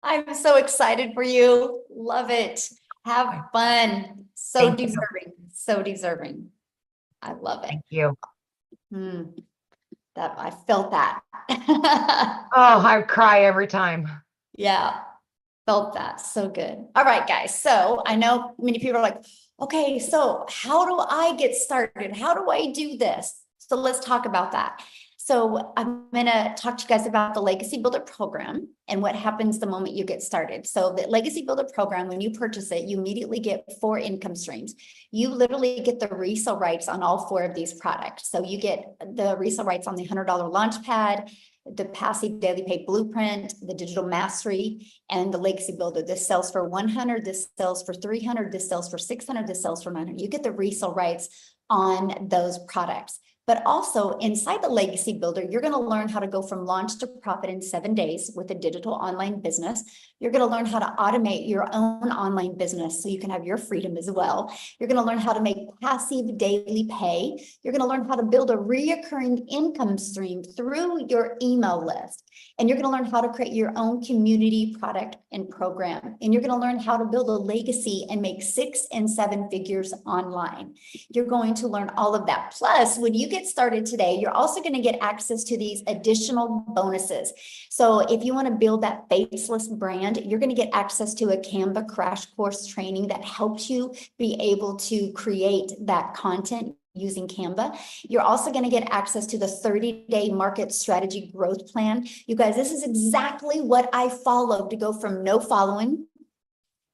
I'm so excited for you. Love it. Have fun. So Thank you. deserving. So deserving. I love it. Thank you. That I felt that. Oh, I cry every time. Yeah, felt that. So good. All right, guys. So I know many people are like, okay, so how do I get started? How do I do this? So let's talk about that. So I'm going to talk to you guys about the Legacy Builder program and what happens the moment you get started. So the Legacy Builder program, when you purchase it, you immediately get 4 income streams. You literally get the resale rights on all 4 of these products. So you get the resale rights on the $100 Launchpad, the Passive Daily Pay Blueprint, the Digital Mastery, and the Legacy Builder. This sells for 100, this sells for 300, this sells for 600, this sells for 900. You get the resale rights on those products. But also inside the Legacy Builder, you're going to learn how to go from launch to profit in 7 days with a digital online business. You're going to learn how to automate your own online business so you can have your freedom as well. You're going to learn how to make passive daily pay. You're going to learn how to build a reoccurring income stream through your email list. And you're going to learn how to create your own community product and program. And you're going to learn how to build a legacy and make 6 and 7 figures online. You're going to learn all of that. Plus, when you get started today, you're also going to get access to these additional bonuses. So if you want to build that faceless brand, you're going to get access to a Canva crash course training that helps you be able to create that content using Canva. You're also going to get access to the 30-day market strategy growth plan. You guys, this is exactly what I followed to go from no following,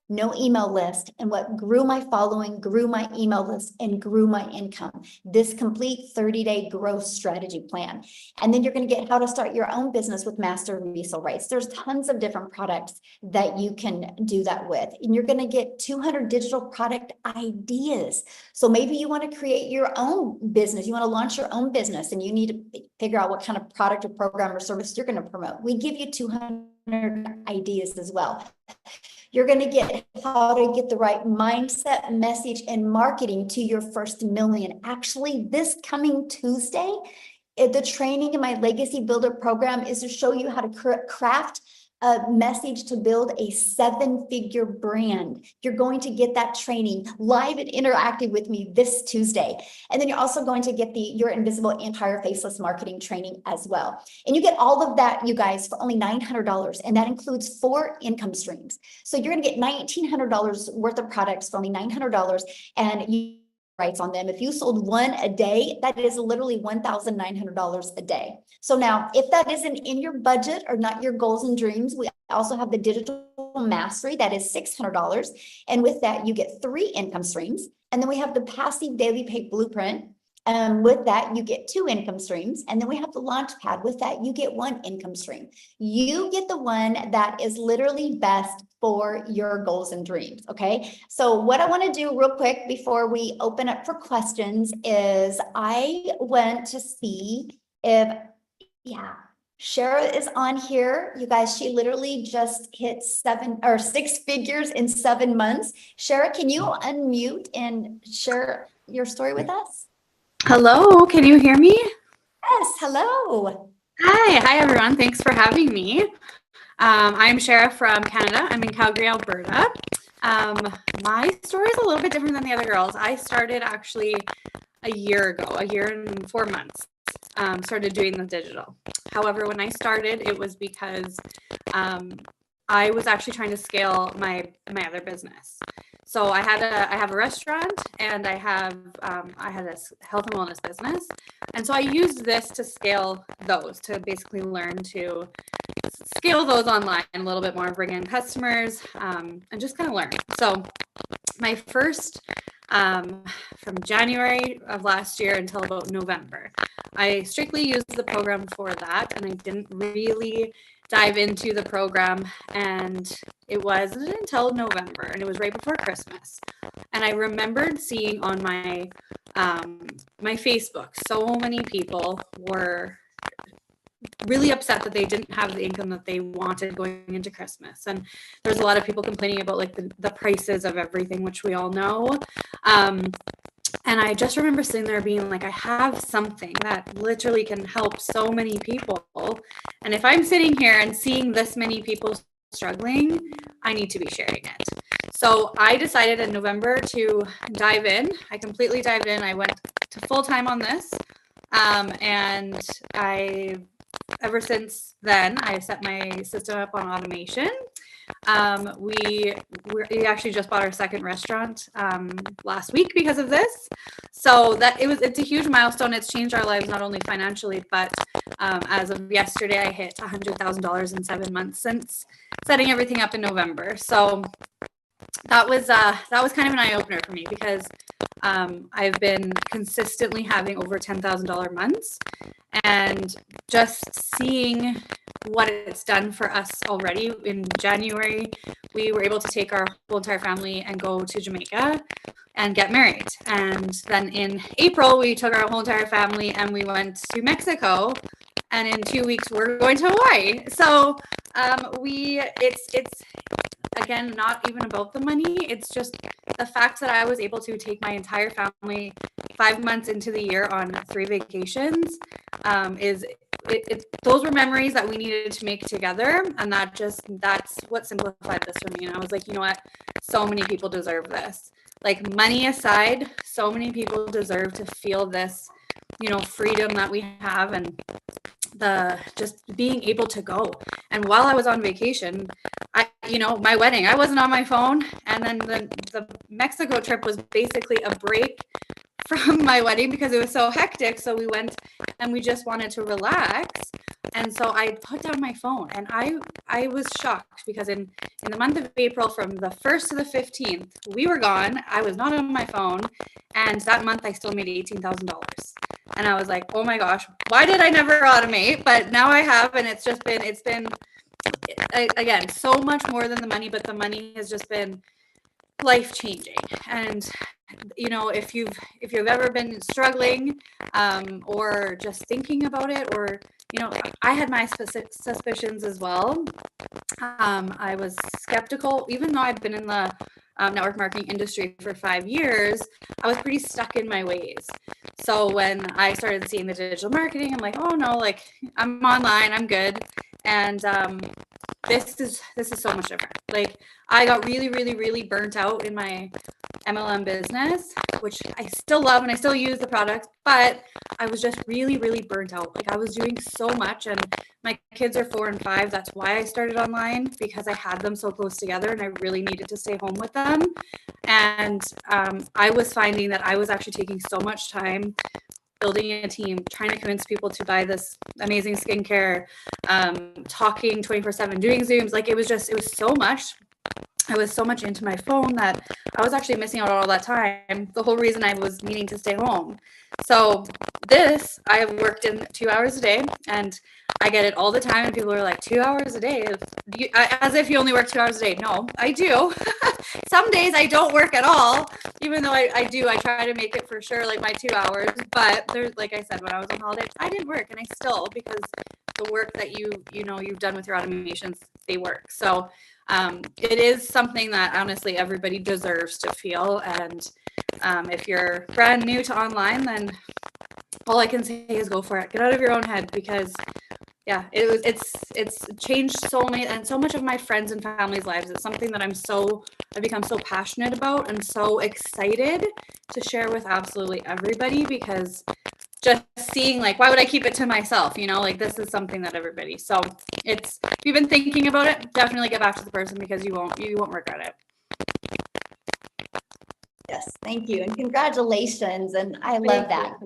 no email list, and what grew my following, grew my email list, and grew my income. This complete 30-day growth strategy plan. And then you're going to get how to start your own business with master resale rights. There's tons of different products that you can do that with. And you're going to get 200 digital product ideas. So maybe you want to create your own business. You want to launch your own business and you need to figure out what kind of product or program or service you're going to promote. We give you 200 ideas as well. You're going to get how to get the right mindset, message, and marketing to your first million. Actually, this coming Tuesday, the training in my Legacy Builder program is to show you how to craft a message to build a 7-figure brand. You're going to get that training live and interactive with me this Tuesday. And then you're also going to get the Your Invisible Empire Faceless Marketing training as well. And you get all of that, you guys, for only $900. And that includes 4 income streams. So you're going to get $1,900 worth of products for only $900. And you rights on them. If you sold 1 a day, that is literally $1,900 a day. So now, if that isn't in your budget or not your goals and dreams, we also have the digital mastery, that is $600. And with that, you get 3 income streams. And then we have the passive daily pay blueprint. With that, you get 2 income streams. And then we have the launch pad. With that, you get 1 income stream. You get the one that is literally best for your goals and dreams. Okay. So what I want to do real quick before we open up for questions is I want to see if, Shara is on here. You guys, she literally just hit 6 figures in 7 months. Shara, can you unmute and share your story with us? Hello, can you hear me? Yes, hello. Hi everyone. Thanks for having me. I'm Shara from Canada. I'm in Calgary, Alberta. My story is a little bit different than the other girls. I started actually a year ago, a year and 4 months, started doing the digital. However, when I started, it was because I was actually trying to scale my other business. So I have a restaurant and I had a health and wellness business. And so I used this to scale those, to basically learn to scale those online a little bit more, bring in customers, and just kind of learn. So my first, from January of last year until about November, I strictly used the program for that, and I didn't really dive into the program, and it wasn't until November, and it was right before Christmas. And I remembered seeing on my my Facebook, so many people were really upset that they didn't have the income that they wanted going into Christmas. And there's a lot of people complaining about like the prices of everything, which we all know. And I just remember sitting there being like, I have something that literally can help so many people. And if I'm sitting here and seeing this many people struggling, I need to be sharing it. So I decided in November to dive in. I completely dived in. I went to full time on this. And ever since then, I set my system up on automation. We actually just bought our second restaurant last week because of this. So it's a huge milestone. It's changed our lives, not only financially, but as of yesterday, I hit $100,000 in 7 months since setting everything up in November. So that was kind of an eye opener for me, because I've been consistently having over $10,000 months, and just seeing what it's done for us already. In January, we were able to take our whole entire family and go to Jamaica and get married. And then in April, we took our whole entire family and we went to Mexico. And in 2 weeks, we're going to Hawaii. So it's again, not even about the money. It's just the fact that I was able to take my entire family 5 months into the year on 3 vacations. Those were memories that we needed to make together. And that's what simplified this for me. And I was like, you know what? So many people deserve this. Like, money aside, so many people deserve to feel this, freedom that we have, and just being able to go. And while I was on vacation, my wedding, I wasn't on my phone. And then the Mexico trip was basically a break from my wedding because it was so hectic. So we went and we just wanted to relax. And so I put down my phone, and I was shocked because in the month of April, from the 1st to the 15th, we were gone. I was not on my phone. And that month I still made $18,000. And I was like, oh my gosh, why did I never automate? But now I have, and it's been again, so much more than the money, but the money has just been life-changing. And if you've ever been struggling or just thinking about it, or I had my suspicions as well. I was skeptical, even though I've been in the network marketing industry for 5 years. I was pretty stuck in my ways. So when I started seeing the digital marketing, I'm like, oh no, like, I'm online, I'm good. And this is so much different. Like, I got really, really, really burnt out in my MLM business, which I still love and I still use the product, but I was just really, really burnt out. Like, I was doing so much, and my kids are 4 and 5. That's why I started online, because I had them so close together and I really needed to stay home with them. And I was finding that I was actually taking so much time building a team, trying to convince people to buy this amazing skincare, talking 24/7, doing Zooms. Like, it was so much I was so much into my phone that I was actually missing out on all that time. The whole reason I was needing to stay home. So this, I have worked in 2 hours a day, and I get it all the time. And people are like, 2 hours a day? As if you only work 2 hours a day. No, I do. Some days I don't work at all, even though I do. I try to make it for sure, like my 2 hours. But there's, like I said, when I was on holiday, I did work, and I still, because the work that you've done with your automations, they work. So it is something that honestly everybody deserves to feel. And if you're brand new to online, then all I can say is go for it. Get out of your own head, because yeah, it's changed so many and so much of my friends and family's lives. It's something that I've become so passionate about and so excited to share with absolutely everybody, because just seeing, like, why would I keep it to myself? Like, this is something that everybody. So if you've been thinking about it, definitely get back to the person, because you won't regret it. Yes, thank you. And congratulations. And I love that.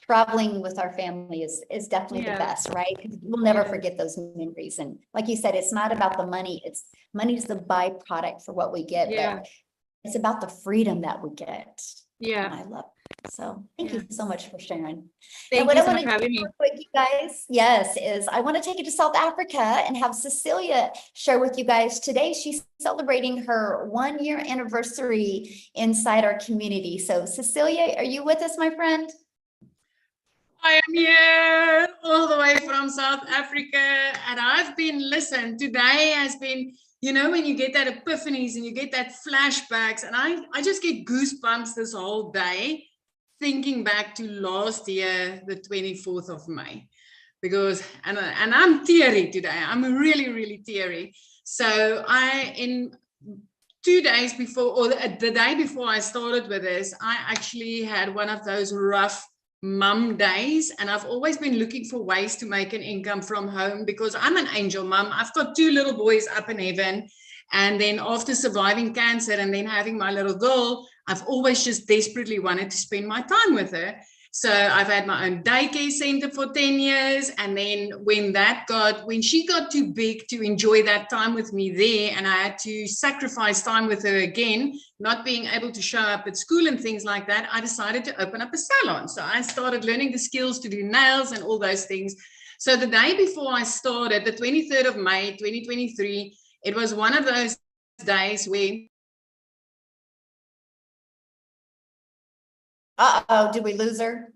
Traveling with our family is definitely the best, right? Because we'll never forget those memories. And like you said, it's not about the money. Money's the byproduct for what we get, but it's about the freedom that we get. Yeah. And I love it. So thank you so much for sharing. Thank you so much for having me. Quick, you guys, is I want to take you to South Africa and have Cecilia share with you guys today. She's celebrating her 1-year anniversary inside our community. So Cecilia, are you with us, my friend? I am here all the way from South Africa, and today has been, when you get that epiphanies and you get that flashbacks, and I just get goosebumps this whole day thinking back to last year, the 24th of May, because, and I'm teary today. I'm really, really teary. So in 2 days before, or the day before I started with this, I actually had one of those rough mum days, and I've always been looking for ways to make an income from home, because I'm an angel mum. I've got 2 little boys up in heaven, and then after surviving cancer and then having my little girl, I've always just desperately wanted to spend my time with her. So I've had my own daycare center for 10 years. And then when she got too big to enjoy that time with me there, and I had to sacrifice time with her again, not being able to show up at school and things like that, I decided to open up a salon. So I started learning the skills to do nails and all those things. So the day before I started, the 23rd of May, 2023, it was one of those days where... Uh-oh, did we lose her?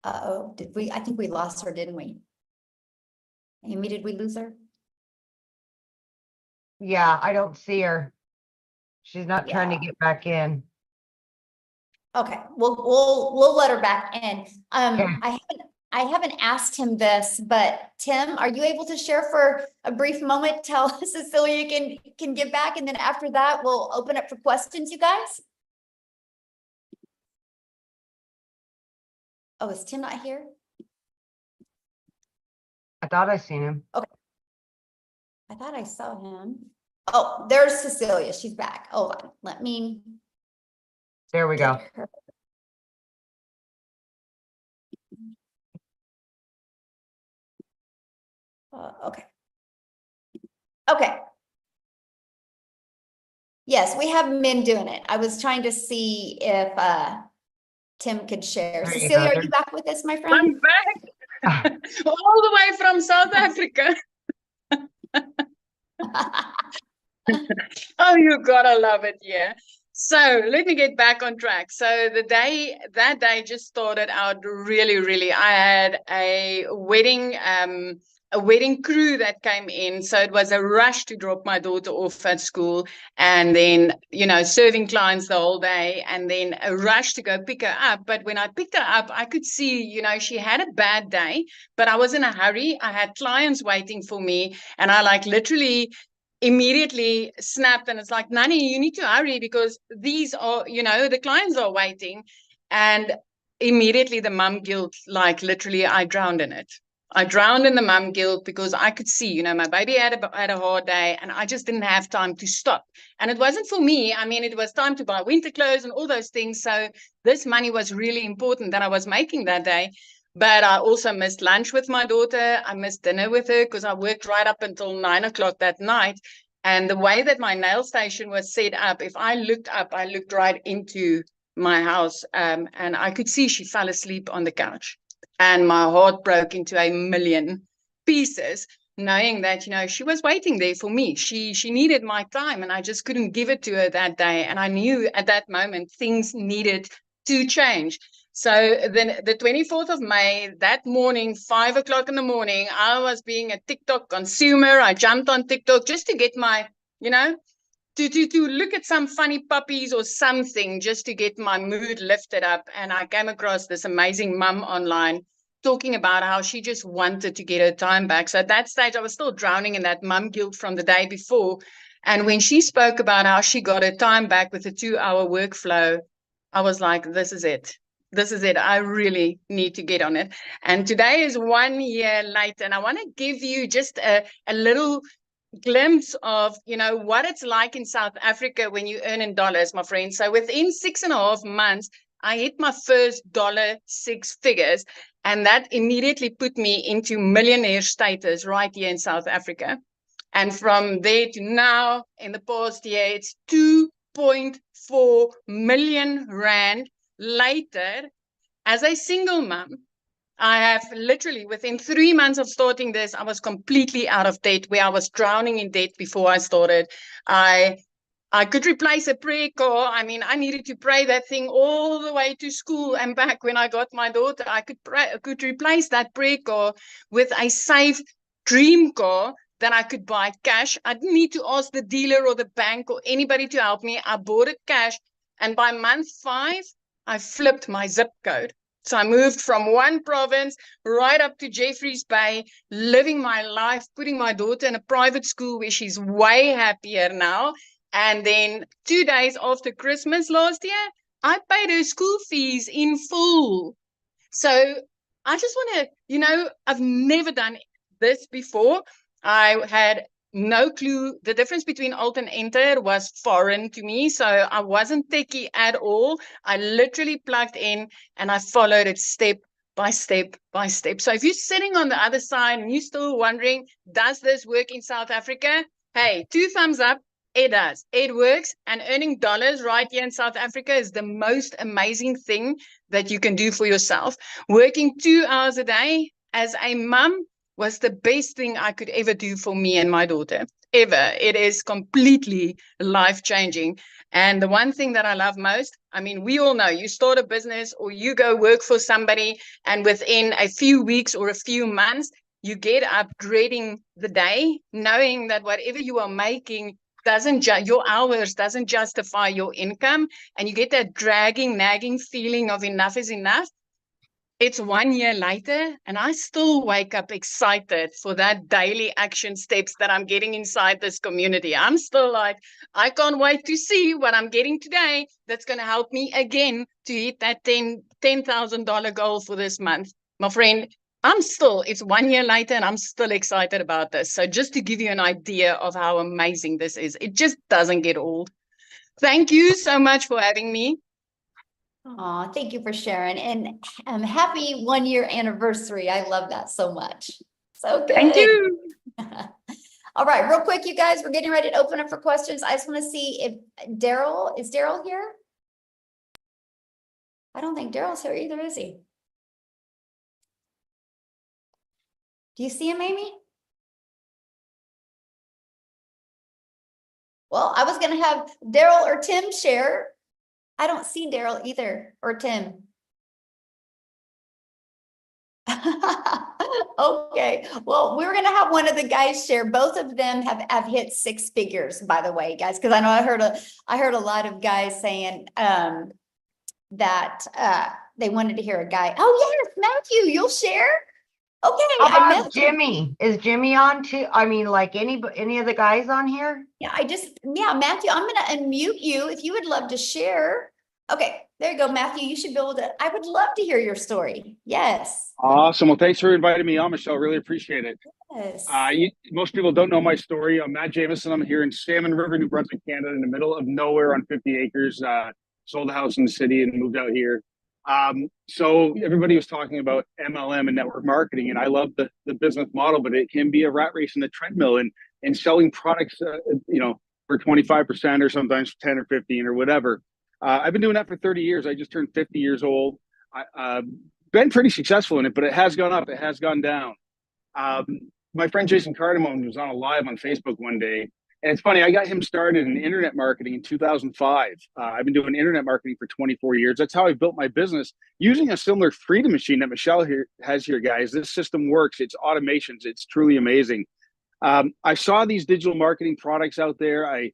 Uh-oh, I think we lost her, didn't we? Amy, did we lose her? Yeah, I don't see her. She's not trying to get back in. Okay, we'll let her back in. I haven't asked him this, but Tim, are you able to share for a brief moment till Cecilia can get back, and then after that we'll open up for questions, you guys? Oh, is Tim not here? I thought I seen him. Okay. I thought I saw him. Oh, there's Cecilia. She's back. Hold on. Let me. There we go. Okay. Okay. Yes, we have men doing it. I was trying to see if Tim could share. Cecilia, are you back with us, my friend? I'm back. All the way from South Africa. Oh, you gotta love it, yeah. So let me get back on track. So that day just started out really, really. I had a wedding crew that came in. So it was a rush to drop my daughter off at school, and then, serving clients the whole day, and then a rush to go pick her up. But when I picked her up, I could see, she had a bad day, but I was in a hurry. I had clients waiting for me, and I literally immediately snapped, and it's like, Nani, you need to hurry, because these are, the clients are waiting. And immediately the mum guilt, literally I drowned in it. I drowned in the mum guilt, because I could see, my baby had a hard day, and I just didn't have time to stop. And it wasn't for me. I mean, it was time to buy winter clothes and all those things. So this money was really important that I was making that day. But I also missed lunch with my daughter. I missed dinner with her because I worked right up until 9 o'clock that night. And the way that my nail station was set up, if I looked up, I looked right into my house, and I could see she fell asleep on the couch. And my heart broke into a million pieces, knowing that, she was waiting there for me. She needed my time, and I just couldn't give it to her that day. And I knew at that moment things needed to change. So then the 24th of May, that morning, 5 o'clock in the morning, I was being a TikTok consumer. I jumped on TikTok just to get my, to look at some funny puppies or something, just to get my mood lifted up. And I came across this amazing mum online talking about how she just wanted to get her time back. So at that stage, I was still drowning in that mum guilt from the day before. And when she spoke about how she got her time back with a 2-hour workflow, I was like, this is it. This is it. I really need to get on it. And today is 1 year later. And I want to give you just a little glimpse of, what it's like in South Africa when you earn in dollars, my friends. So within 6.5 months, I hit my first $6 figures. And that immediately put me into millionaire status right here in South Africa. And from there to now, in the past year, it's 2.4 million rand later. As a single mom, I have literally, within 3 months of starting this, I was completely out of debt, where I was drowning in debt before I started. I could replace a prayer car. I mean, I needed to pray that thing all the way to school and back when I got my daughter. I could replace that prayer car with a safe dream car that I could buy cash. I didn't need to ask the dealer or the bank or anybody to help me. I bought it cash. And by month 5, I flipped my zip code. So I moved from one province right up to Jeffreys Bay, living my life, putting my daughter in a private school where she's way happier now. And then 2 days after Christmas last year, I paid her school fees in full. So I just want to, I've never done this before. I had no clue. The difference between alt and enter was foreign to me. So I wasn't techie at all. I literally plugged in and I followed it step by step by step. So if you're sitting on the other side and you're still wondering, does this work in South Africa? Hey, 2 thumbs up. It does. It works. And earning dollars right here in South Africa is the most amazing thing that you can do for yourself. Working 2 hours a day as a mom was the best thing I could ever do for me and my daughter, ever. It is completely life-changing. And the one thing that I love most, I mean, we all know you start a business or you go work for somebody, and within a few weeks or a few months, you get up dreading the day, knowing that whatever you are making your hours doesn't justify your income, and you get that dragging, nagging feeling of enough is enough. It's 1 year later, and I still wake up excited for that daily action steps that I'm getting inside this community. I'm still like, I can't wait to see what I'm getting today that's going to help me again to hit that $10,000 goal for this month. My friend, it's 1 year later, and I'm still excited about this. So just to give you an idea of how amazing this is, it just doesn't get old. Thank you so much for having me. Oh, thank you for sharing, and happy 1 year anniversary. I love that so much. So good. Thank you. All right, real quick, you guys, we're getting ready to open up for questions. I just want to see if is Daryl here? I don't think Daryl's here either, is he? Do you see him, Amy? Well, I was going to have Daryl or Tim share. I don't see Daryl either, or Tim. Okay, well, we're gonna have one of the guys share. Both of them have hit 6 figures, by the way, guys, because I know I heard a lot of guys saying that they wanted to hear a guy. Oh yes, Matthew, you'll share. Okay, How about Jimmy? Is Jimmy on too? I mean, like any of the guys on here? Yeah, Matthew, I'm gonna unmute you if you would love to share. Okay, there you go, Matthew. You should be able to. I would love to hear your story. Yes. Awesome. Well, thanks for inviting me on, Michelle. Really appreciate it. Yes. Most people don't know my story. I'm Matt Jameson. I'm here in Salmon River, New Brunswick, Canada, in the middle of nowhere on 50 acres. Sold a house in the city and moved out here. So everybody was talking about MLM and network marketing, and I love the business model, but it can be a rat race in the treadmill, and selling products, for 25% or sometimes 10 or 15 or whatever. I've been doing that for 30 years. I just turned 50 years old. I've been pretty successful in it, but it has gone up. It has gone down. My friend Jason Cardamone was on a live on Facebook one day. And it's funny, I got him started in internet marketing in 2005. I've been doing internet marketing for 24 years. That's how I built my business using a similar freedom machine that Michelle has here, guys. This system works. It's automations. It's truly amazing. I saw these digital marketing products out there. I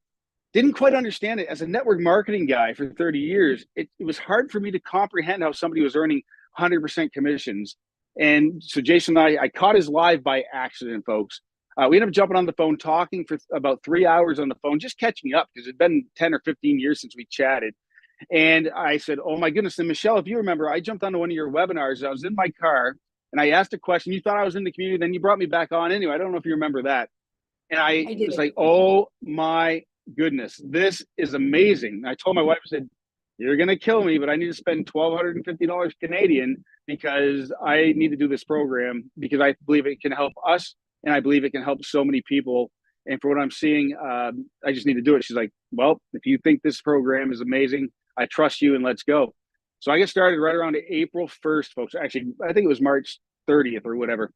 didn't quite understand it. As a network marketing guy for 30 years, it was hard for me to comprehend how somebody was earning 100% commissions. And so Jason and I caught his live by accident, folks. We ended up jumping on the phone, talking for about 3 hours on the phone, just catching up because it'd been 10 or 15 years since we chatted. And I said, oh my goodness. And Michelle, if you remember, I jumped onto one of your webinars. I was in my car and I asked a question. You thought I was in the community. Then you brought me back on anyway. I don't know if you remember that. And I was like, oh my goodness, this is amazing. I told my wife, I said, you're going to kill me, but I need to spend $1,250 Canadian because I need to do this program because I believe it can help us. And I believe it can help so many people. And for what I'm seeing, I just need to do it. She's like, well, if you think this program is amazing, I trust you and let's go. So I got started right around April 1st, folks. Actually, I think it was March 30th or whatever.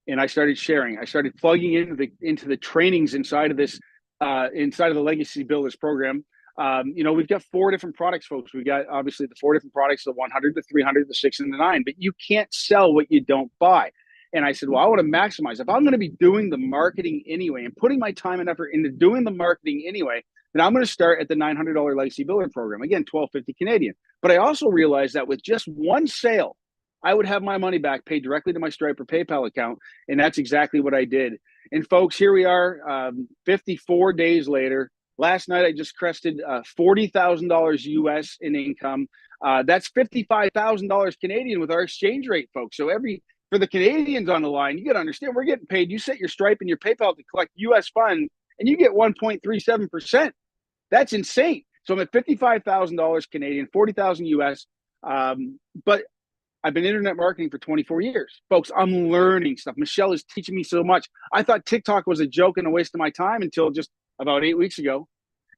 And I started sharing. I started plugging into the trainings inside of this, inside of the Legacy Builders program. We've got 4 different products, folks. We got obviously the 4 different products, the 100, the 300, the 6, and the 9. But you can't sell what you don't buy. And I said, well, I want to maximize. If I'm going to be doing the marketing anyway and putting my time and effort into doing the marketing anyway, then I'm going to start at the $900 Legacy Builder program. Again, $1,250 Canadian. But I also realized that with just one sale, I would have my money back paid directly to my Stripe or PayPal account. And that's exactly what I did. And folks, here we are 54 days later. Last night, I just crested $40,000 US in income. That's $55,000 Canadian with our exchange rate, folks. So for the Canadians on the line, you got to understand, we're getting paid. You set your Stripe and your PayPal to collect US funds, and you get 1.37%. That's insane. So I'm at $55,000 Canadian, 40,000 US. But I've been internet marketing for 24 years. Folks, I'm learning stuff. Michelle is teaching me so much. I thought TikTok was a joke and a waste of my time until just about 8 weeks ago.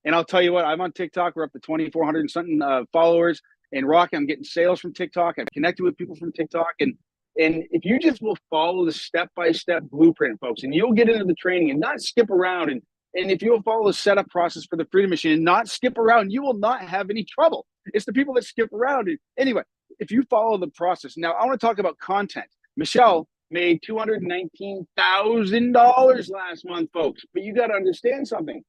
And I'll tell you what, I'm on TikTok. We're up to 2,400 and something followers. And I'm getting sales from TikTok. I've connected with people from TikTok. And if you just will follow the step-by-step blueprint, folks, and you'll get into the training and not skip around. And if you'll follow the setup process for the Freedom Machine and not skip around, you will not have any trouble. It's the people that skip around. Anyway, if you follow the process. Now, I want to talk about content. Michelle made $219,000 last month, folks. But you got to understand something.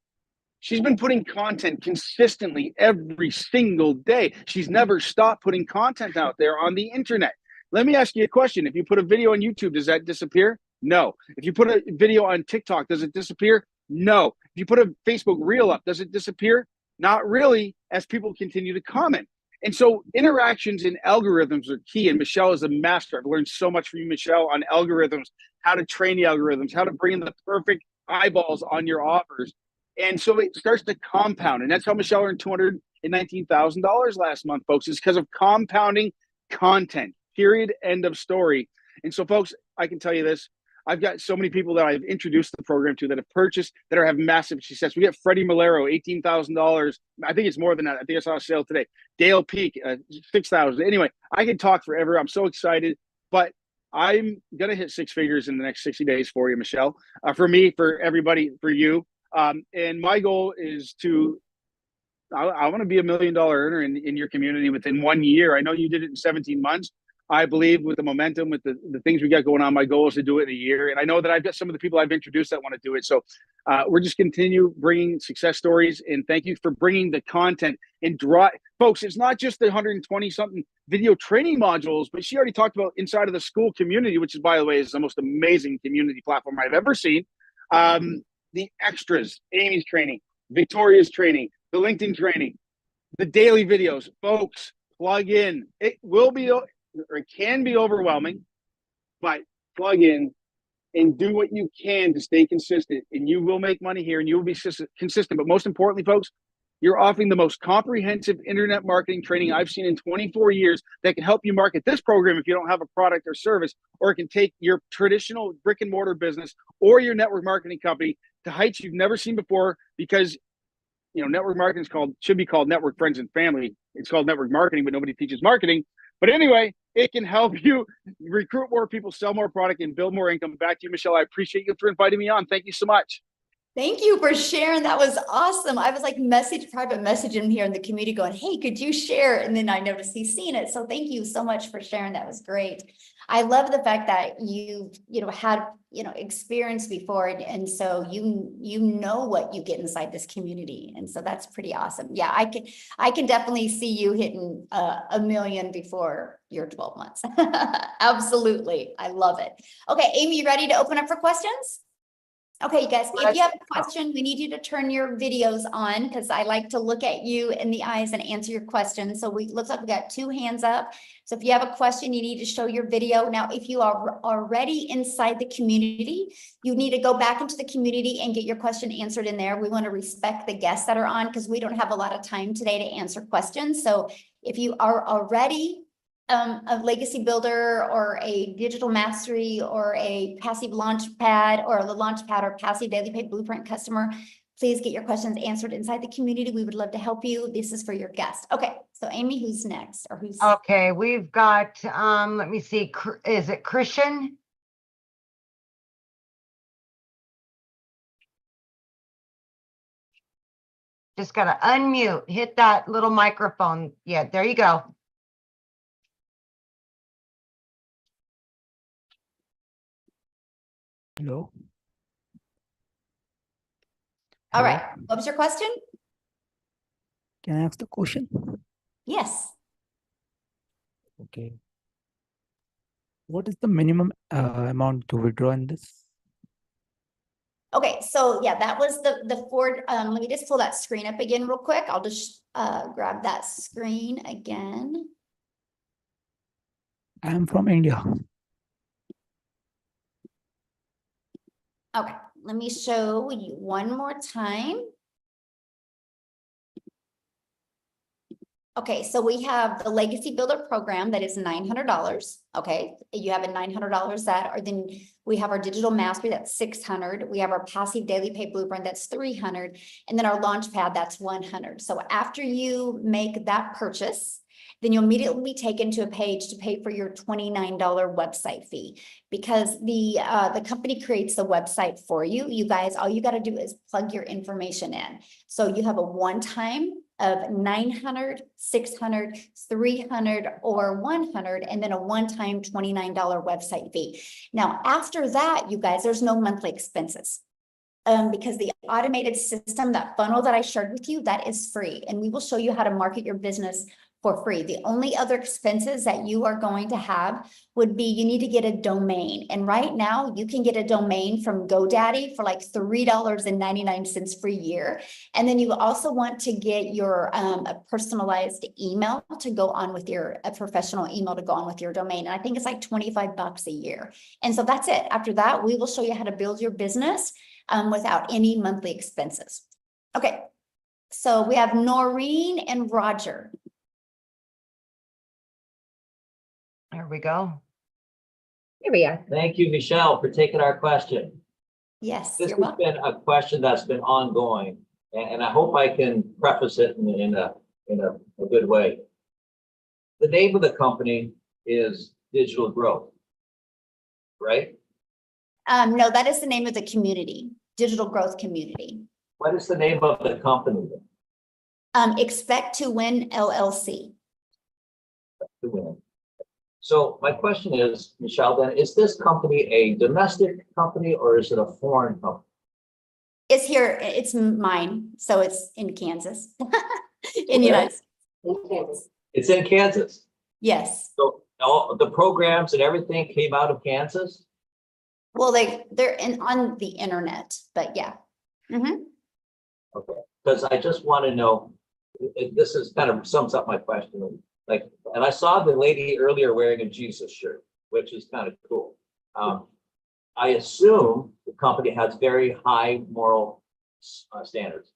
She's been putting content consistently every single day. She's never stopped putting content out there on the internet. Let me ask you a question. If you put a video on YouTube, does that disappear? No. If you put a video on TikTok, does it disappear? No. If you put a Facebook reel up, does it disappear? Not really, as people continue to comment. And so interactions and algorithms are key. And Michelle is a master. I've learned so much from you, Michelle, on algorithms, how to train the algorithms, how to bring in the perfect eyeballs on your offers. And so it starts to compound. And that's how Michelle earned $219,000 last month, folks, is because of compounding content. Period. End of story. And so, folks, I can tell you this. I've got so many people that I've introduced the program to that have purchased, that have massive success. We got Freddie Malero, $18,000. I think it's more than that. I think I saw a sale today. Dale Peak, $6,000. Anyway, I could talk forever. I'm so excited. But I'm going to hit 6 figures in the next 60 days for you, Michelle. For me, for everybody, for you. And my goal is I want to be $1 million earner in your community within 1 year. I know you did it in 17 months. I believe with the momentum, with the things we got going on, my goal is to do it in a year. And I know that I've got some of the people I've introduced that want to do it. So we're just continue bringing success stories. And thank you for bringing the content and folks, it's not just the 120 something video training modules, but she already talked about inside of the school community, which is, by the way, is the most amazing community platform I've ever seen. The extras, Amy's training, Victoria's training, the LinkedIn training, the daily videos, folks, plug in. It will be, or it can be overwhelming, but plug in and do what you can to stay consistent, and you will make money here and you will be consistent. But most importantly, folks, you're offering the most comprehensive internet marketing training I've seen in 24 years that can help you market this program if you don't have a product or service, or it can take your traditional brick and mortar business or your network marketing company to heights you've never seen before, because network marketing should be called network friends and family. It's called network marketing, but nobody teaches marketing. But anyway, it can help you recruit more people, sell more product, and build more income. Back to you, Michelle. I appreciate you for inviting me on. Thank you so much. Thank you for sharing. That was awesome. I was like private messaging here in the community going, hey, could you share? And then I noticed he's seen it. So thank you so much for sharing. That was great. I love the fact that you had, experience before. And so you know what you get inside this community. And so that's pretty awesome. Yeah, I can definitely see you hitting 1 million before your 12 months. Absolutely. I love it. Okay, Amy, you ready to open up for questions? Okay, you guys, if you have a question, we need you to turn your videos on because I like to look at you in the eyes and answer your questions. So looks like we got 2 hands up. So if you have a question, you need to show your video. Now, if you are already inside the community, you need to go back into the community and get your question answered in there. We want to respect the guests that are on because we don't have a lot of time today to answer questions. So if you are already a legacy builder or a digital mastery or a passive launch pad or the launch pad or passive daily paid blueprint customer, please get your questions answered inside the community. We would love to help you. This is for your guest. Okay, so Amy, who's next or who's? Okay, we've got, let me see, is it Christian? Just gotta unmute, hit that little microphone. Yeah, there you go. Hello. All right. What was your question? Can I ask the question? Yes. Okay. What is the minimum amount to withdraw in this? Okay, so yeah, that was the Ford. Let me just pull that screen up again real quick. I'll just grab that screen again. I am from India. Okay, let me show you one more time. Okay, so we have the Legacy Builder program that is $900. Okay, you have a $900 that, or then we have our Digital Mastery that's $600. We have our Passive Daily Pay Blueprint that's $300, and then our Launchpad that's $100. So after you make that purchase, then you'll immediately be taken to a page to pay for your $29 website fee, because the company creates the website for you. You guys, all you got to do is plug your information in. So you have a one-time of 900, 600, 300, or 100, and then a one-time $29 website fee. Now, after that, you guys, there's no monthly expenses. Because the automated system, that funnel that I shared with you, that is free. And we will show you how to market your business for free. The only other expenses that you are going to have would be, you need to get a domain. And right now you can get a domain from GoDaddy for like $3.99 per year. And then you also want to get your a personalized email to go on with a professional email to go on with your domain. And I think it's like $25 a year. And so that's it. After that, we will show you how to build your business without any monthly expenses. Okay. So we have Noreen and Roger. There we go. Here we are. Thank you, Michelle, for taking our question. Yes, This you're has welcome. been a question that's been ongoing, and I hope I can preface it in a good way. The name of the company is Digital Growth, right? No, that is the name of the community, Digital Growth Community. What is the name of the company? Expect to Win LLC. To win. So my question is, Michelle, then, is this company a domestic company or is it a foreign company? It's here, it's mine, so it's in Kansas, in the United States. It's in Kansas. Yes. So all the programs and everything came out of Kansas? Well, they're on the internet, but yeah. Mm-hmm. Okay, because I just want to know, this is kind of sums up my question. Like, and I saw the lady earlier wearing a Jesus shirt, which is kind of cool. I assume the company has very high moral standards.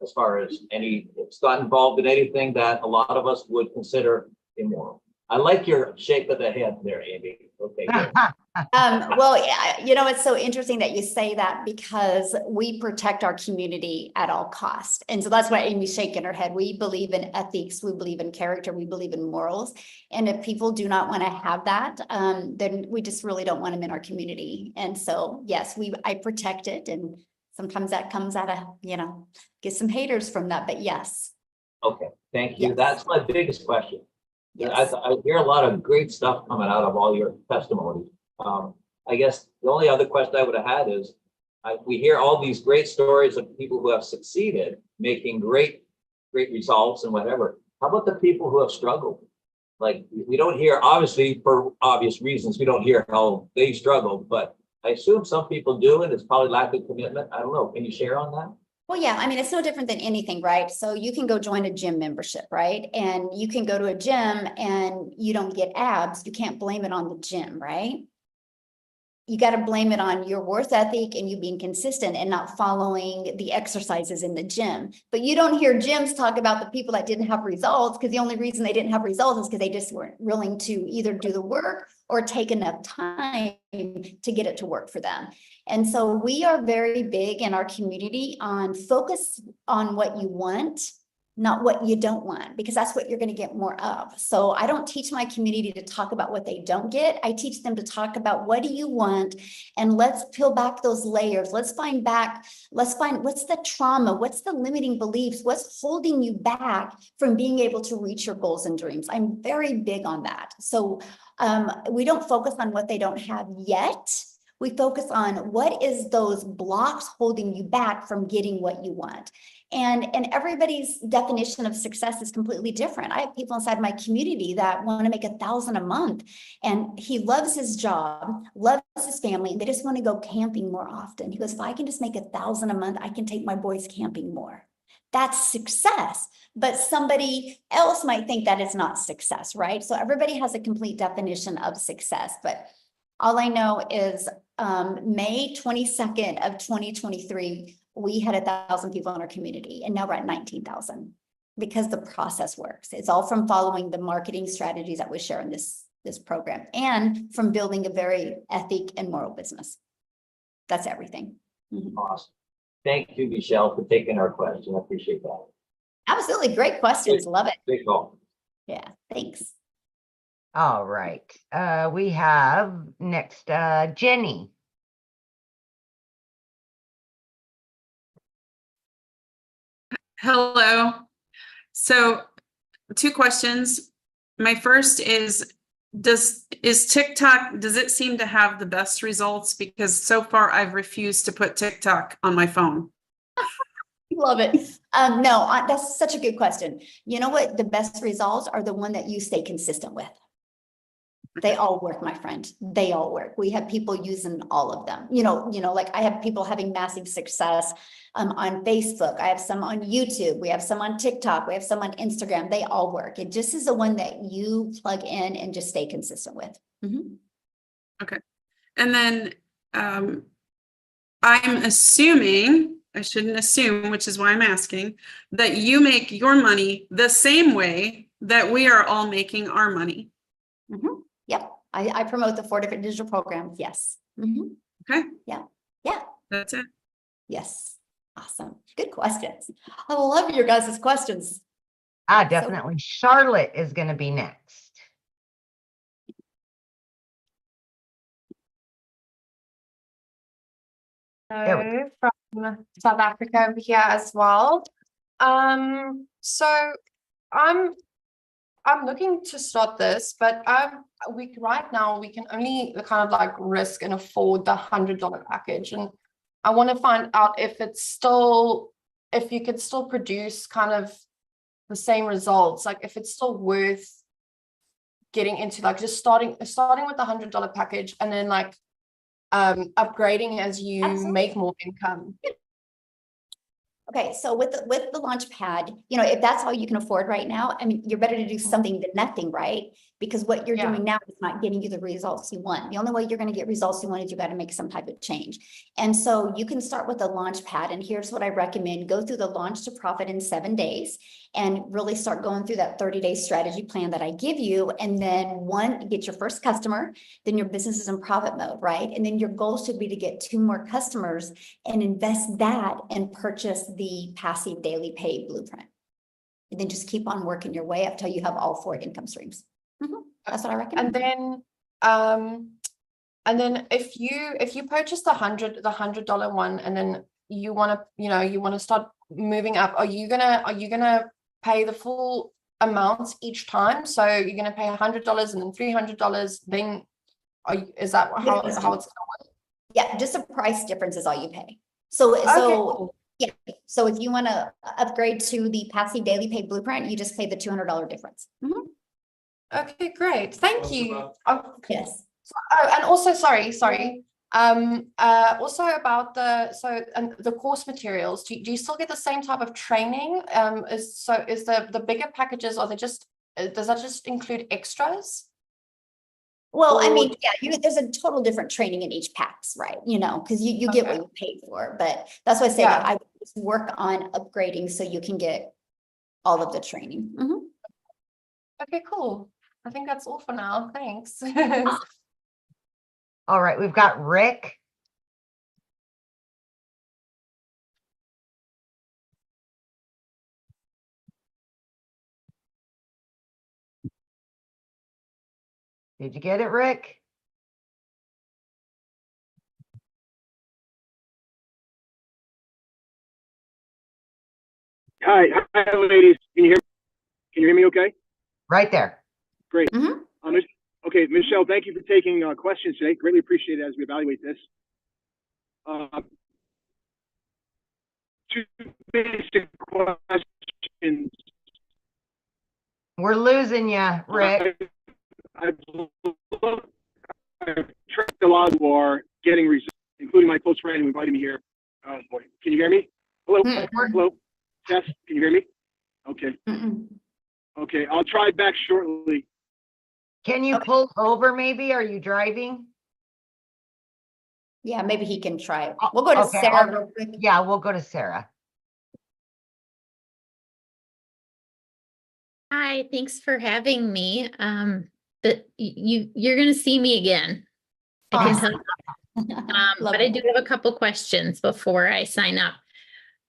as far as it's got involved in anything that a lot of us would consider immoral. I like your shake of the head there, Amy. Okay, good. Well, yeah, it's so interesting that you say that because we protect our community at all costs. And so that's why Amy's shaking her head. We believe in ethics, we believe in character, we believe in morals. And if people do not want to have that, then we just really don't want them in our community. And so, yes, I protect it. And sometimes that comes out of, get some haters from that, but yes. Okay, thank you. Yes. That's my biggest question. Yes. I hear a lot of great stuff coming out of all your testimonies. I guess the only other question I would have had is, we hear all these great stories of people who have succeeded, making great results and whatever. How about the people who have struggled? Like, we don't hear, obviously, for obvious reasons, we don't hear how they struggled, but I assume some people do, and it's probably lack of commitment. I don't know. Can you share on that? Well, yeah, I mean, it's no different than anything, right? So you can go join a gym membership, right? And you can go to a gym and you don't get abs. You can't blame it on the gym, right? You got to blame it on your worth ethic and you being consistent and not following the exercises in the gym. But you don't hear gyms talk about the people that didn't have results, because the only reason they didn't have results is because they just weren't willing to either do the work or take enough time to get it to work for them. And so we are very big in our community on focus on what you want, not what you don't want, because that's what you're going to get more of. So I don't teach my community to talk about what they don't get. I teach them to talk about what do you want, and let's peel back those layers. Let's find what's the trauma, what's the limiting beliefs, what's holding you back from being able to reach your goals and dreams. I'm very big on that. So we don't focus on what they don't have yet. We focus on what is those blocks holding you back from getting what you want. And everybody's definition of success is completely different. I have people inside my community that want to make $1,000 a month, and he loves his job, loves his family, and they just want to go camping more often. He goes, if I can just make $1,000 a month, I can take my boys camping more. That's success. But somebody else might think that is not success, right? So everybody has a complete definition of success. But all I know is May 22nd of 2023, we had 1,000 people in our community, and now we're at 19,000 because the process works. It's all from following the marketing strategies that we share in this program, and from building a very ethic and moral business. That's everything. Mm-hmm. Awesome. Thank you, Michelle, for taking our question. I appreciate that. Absolutely. Great questions. Love it. Big call. Yeah. Thanks. All right. We have next, Jenny. Hello. So 2 questions. My first is TikTok, does it seem to have the best results? Because so far I've refused to put TikTok on my phone. Love it. No, that's such a good question. You know what? The best results are the one that you stay consistent with. They all work, my friend. They all work. We have people using all of them. Like I have people having massive success on Facebook. I have some on YouTube. We have some on TikTok. We have some on Instagram. They all work. It just is the one that you plug in and just stay consistent with. Mm-hmm. Okay. And then I'm assuming, I shouldn't assume, which is why I'm asking, that you make your money the same way that we are all making our money. Mm-hmm. Yep. I promote the 4 different digital programs. Yes. Mm-hmm. Okay. Yeah. Yeah. That's it. Yes. Awesome. Good questions. I love your guys' questions. Definitely. Charlotte is going to be next. Hello from South Africa over here as well. So I'm looking to start this, but right now we can only kind of like risk and afford the $100 package, and I want to find out if you could still produce kind of the same results, like if it's still worth getting into, like just starting with the $100 package and then like upgrading as you Absolutely. make more income. Okay, so with the launch pad, if that's all you can afford right now, I mean, you're better to do something than nothing, right? because what you're Yeah. doing now is not getting you the results you want. The only way you're going to get results you want is you got to make some type of change. And so you can start with a launch pad. And here's what I recommend. Go through the launch to profit in 7 days and really start going through that 30-day strategy plan that I give you. And then get your first customer, then your business is in profit mode, right? And then your goal should be to get 2 more customers and invest that and purchase the passive daily pay blueprint. And then just keep on working your way up till you have all 4 income streams. That's what I recommend. And then if you purchase the $100 one, and then you want to start moving up, are you gonna pay the full amount each time? So you're gonna pay $100 and then $300, then is that how it's gonna work? Yeah, just a price difference is all you pay. So Cool. yeah. So if you want to upgrade to the passive daily pay blueprint, you just pay the $200 difference. Okay, great. Thank you. Yes. And also, sorry. Also about the course materials. Do you still get the same type of training? Is the bigger packages, does that just include extras? Well, I mean, yeah, there's a total different training in each packs, right? Because you get what you pay for, but that's why I say that I would just work on upgrading so you can get all of the training. Okay, cool. I think that's all for now. Thanks. All right, we've got Rick. Did you get it, Rick? Hi, ladies. Can you hear me okay? Right there. Great. Okay, Michelle, thank you for taking questions today. Greatly appreciate it as we evaluate this. 2 basic questions. We're losing you, Rick. I've tracked a lot more getting results, including my close friend who invited me here. Oh boy, can you hear me? Hello, hello. Tess, can you hear me? Okay. Okay, I'll try back shortly. Can you pull over maybe? Are you driving? Yeah, maybe he can try it. We'll go to Sarah real quick. Yeah, we'll go to Sarah. Hi, thanks for having me. You're gonna see me again. I can tell you. But I do have a couple questions before I sign up.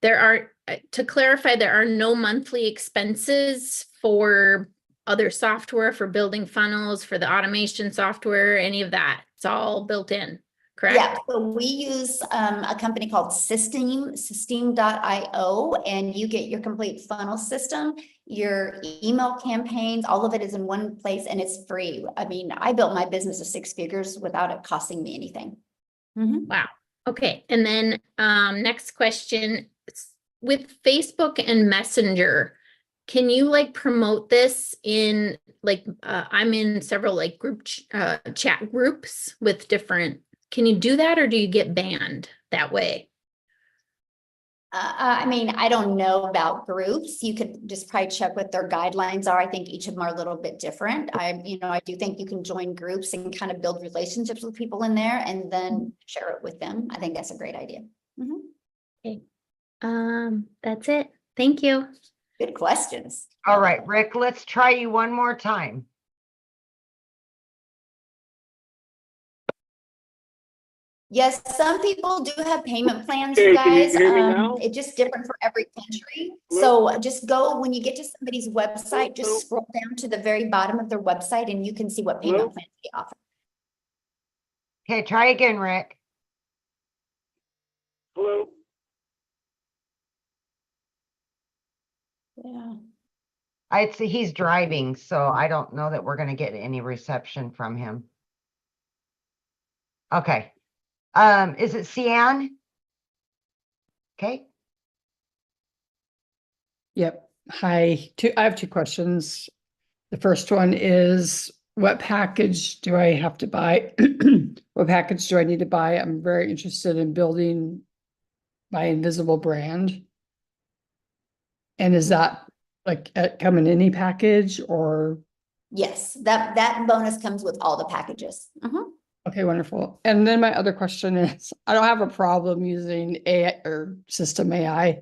To clarify, there are no monthly expenses for other software, for building funnels, for the automation software, any of that. It's all built in, correct? Yeah, so we use a company called Systeme.io, and you get your complete funnel system, your email campaigns, all of it is in one place and it's free. I mean, I built my business of 6 figures without it costing me anything. Wow. Okay. And then next question, with Facebook and Messenger, can you promote this in I'm in several group chat groups with different, can you do that or do you get banned that way? I mean, I don't know about groups. You could just probably check what their guidelines are. I think each of them are a little bit different. I do think you can join groups and kind of build relationships with people in there and then share it with them. I think that's a great idea. Okay. That's it. Thank you. Good questions. All right, Rick, let's try you one more time. Yes, some people do have payment plans, Okay, you can you guys. hear me now? It's just different for every country. Hello? So just go, when you get to somebody's website, just scroll down to the very bottom of their website and you can see what payment plans they offer. Okay, try again, Rick. Hello? Yeah. I'd say he's driving, so I don't know that we're going to get any reception from him. Okay. Is it Cian? Okay. Yep. Hi. I have 2 questions. The first one is, what package do I have to buy? What package do I need to buy? I'm very interested in building my invisible brand. And is that come in any package or Yes, that bonus comes with all the packages. Okay, wonderful. And then my other question is, I don't have a problem using AI or system AI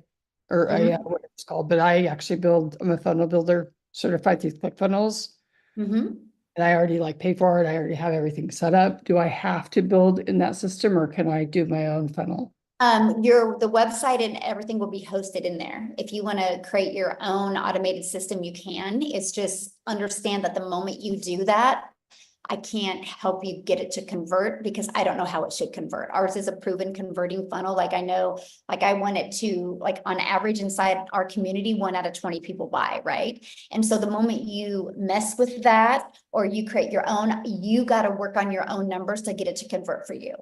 or AI, what it's called, but I'm a funnel builder certified through ClickFunnels. And I already pay for it. I already have everything set up. Do I have to build in that system or can I do my own funnel? The website and everything will be hosted in there. If you want to create your own automated system, you can. It's just understand that the moment you do that, I can't help you get it to convert because I don't know how it should convert. Ours is a proven converting funnel. I know, I want it to, on average inside our community, 1 out of 20 people buy, right? And so the moment you mess with that or you create your own, you got to work on your own numbers to get it to convert for you.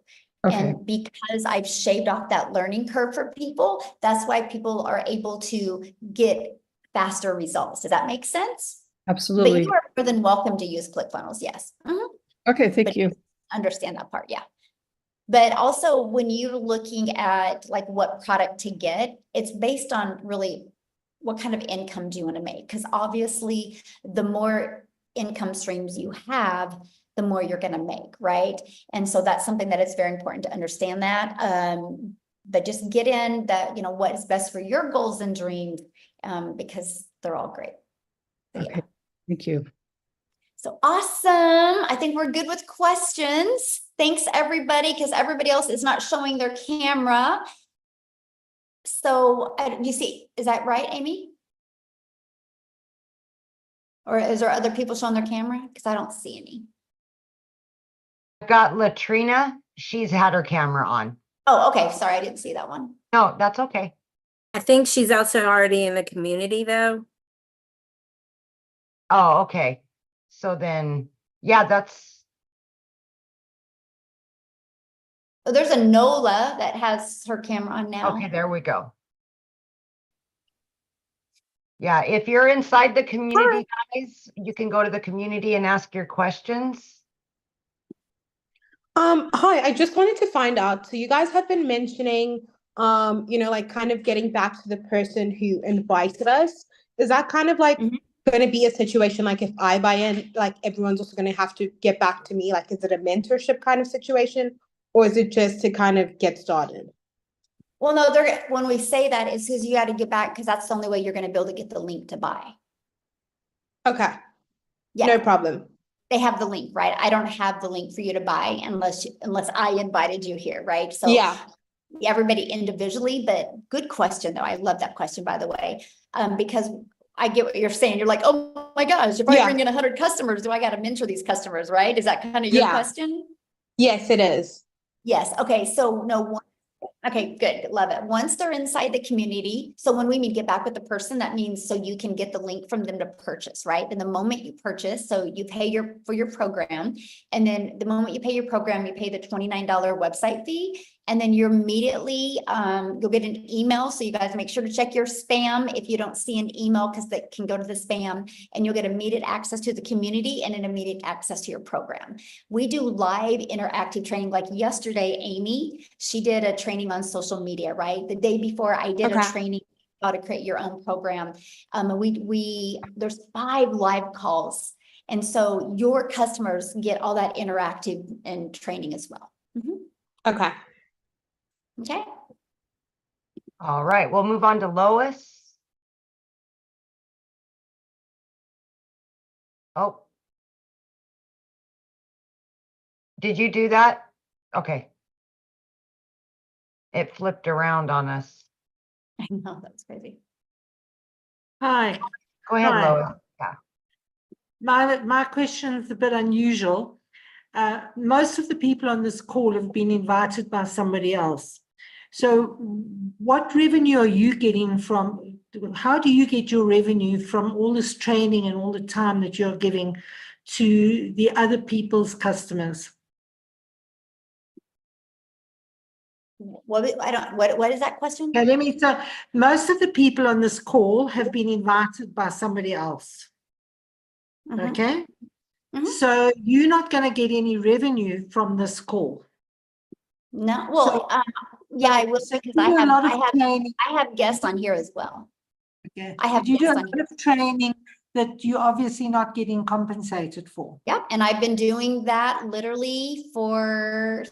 Okay. And because I've shaved off that learning curve for people, that's why people are able to get faster results. Does that make sense? Absolutely. But you are more than welcome to use ClickFunnels, yes. Okay, thank you. Understand that part, yeah. But also when you're looking at what product to get, it's based on really what kind of income do you want to make? Because obviously the more income streams you have, the more you're going to make, right? And so that's something that is very important to understand that. But just get in that, what is best for your goals and dreams, because they're all great. Okay, yeah. Thank you. So awesome. I think we're good with questions. Thanks everybody, because everybody else is not showing their camera. So you see, is that right, Amy? Or is there other people showing their camera? Because I don't see any. I've got Latrina. She's had her camera on. Oh, okay. Sorry, I didn't see that one. No, that's okay. I think she's also already in the community though. Oh, okay. So then, yeah, that's. Oh, there's a Nola that has her camera on now. Okay, there we go. Yeah, if you're inside the community, guys, you can go to the community and ask your questions. Hi, I just wanted to find out. So you guys have been mentioning, kind of getting back to the person who invited us. Is that kind of going to be a situation if I buy in, everyone's also going to have to get back to me? Is it a mentorship kind of situation, or is it just to kind of get started? Well, no, when we say that, it's because you got to get back, because that's the only way you're going to be able to get the link to buy. Okay. Yeah. No problem. They have the link, right? I don't have the link for you to buy unless I invited you here, right? So yeah, everybody individually, but good question though. I love that question, by the way, because I get what you're saying. You're like, oh my gosh, if I bring in 100 customers, do I got to mentor these customers, right? Is that kind of your question? Yes, it is. Yes. Okay. So no. Okay, good. Love it. Once they're inside the community, so when we mean get back with the person, that means so you can get the link from them to purchase, right? And the moment you purchase, so you pay for your program, and then the moment you pay your program, you pay the $29 website fee, and then you're immediately, you'll get an email. So you guys make sure to check your spam if you don't see an email, because that can go to the spam, and you'll get immediate access to the community and an immediate access to your program. We do live interactive training. Like yesterday, Amy, she did a training on social media, right? The day before I did a training how to create your own program. There's 5 live calls. And so your customers get all that interactive and training as well. Okay. Okay. All right, we'll move on to Lois. Oh. Did you do that? Okay. It flipped around on us. I know, that's crazy. Hi. Go ahead, Hi. Lois. Yeah. My question is a bit unusual. Most of the people on this call have been invited by somebody else. So what revenue are you getting from, how do you get your revenue from all this training and all the time that you're giving to the other people's customers? What is that question? Okay, let me say, most of the people on this call have been invited by somebody else. Okay. So you're not going to get any revenue from this call. No, well, yeah, I will say, because I have guests on here as well. Okay. I have you do a guests on lot here. of training that you're obviously not getting compensated for. Yep. And I've been doing that literally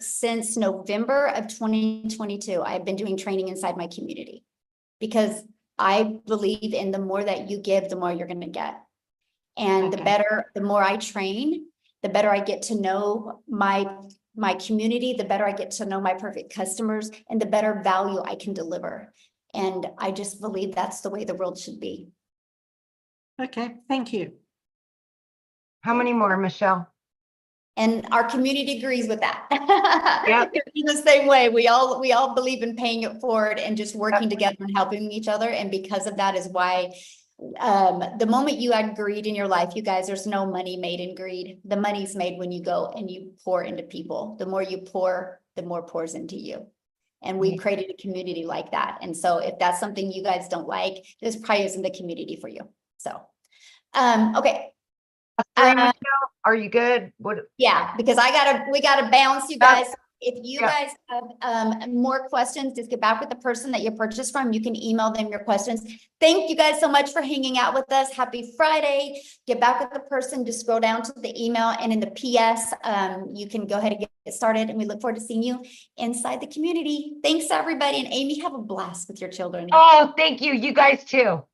since November of 2022. I've been doing training inside my community because I believe in the more that you give, the more you're going to get. And the more I train, the better I get to know my community, the better I get to know my perfect customers, and the better value I can deliver. And I just believe that's the way the world should be. Okay, thank you. How many more, Michelle? And our community agrees with that. Yep. In the same way, we all believe in paying it forward and just working together and helping each other. And because of that is why the moment you add greed in your life, you guys, there's no money made in greed. The money's made when you go and you pour into people. The more you pour, the more pours into you. And we've created a community like that. And so if that's something you guys don't like, this probably isn't the community for you. So, okay. Are you good? What? Yeah, because we gotta bounce, you guys. If you guys have more questions, just get back with the person that you purchased from. You can email them your questions. Thank you guys so much for hanging out with us. Happy Friday. Get back with the person, just scroll down to the email, and in the PS, you can go ahead and get started. And we look forward to seeing you inside the community. Thanks everybody. And Amy, have a blast with your children. Oh, thank you. You guys too.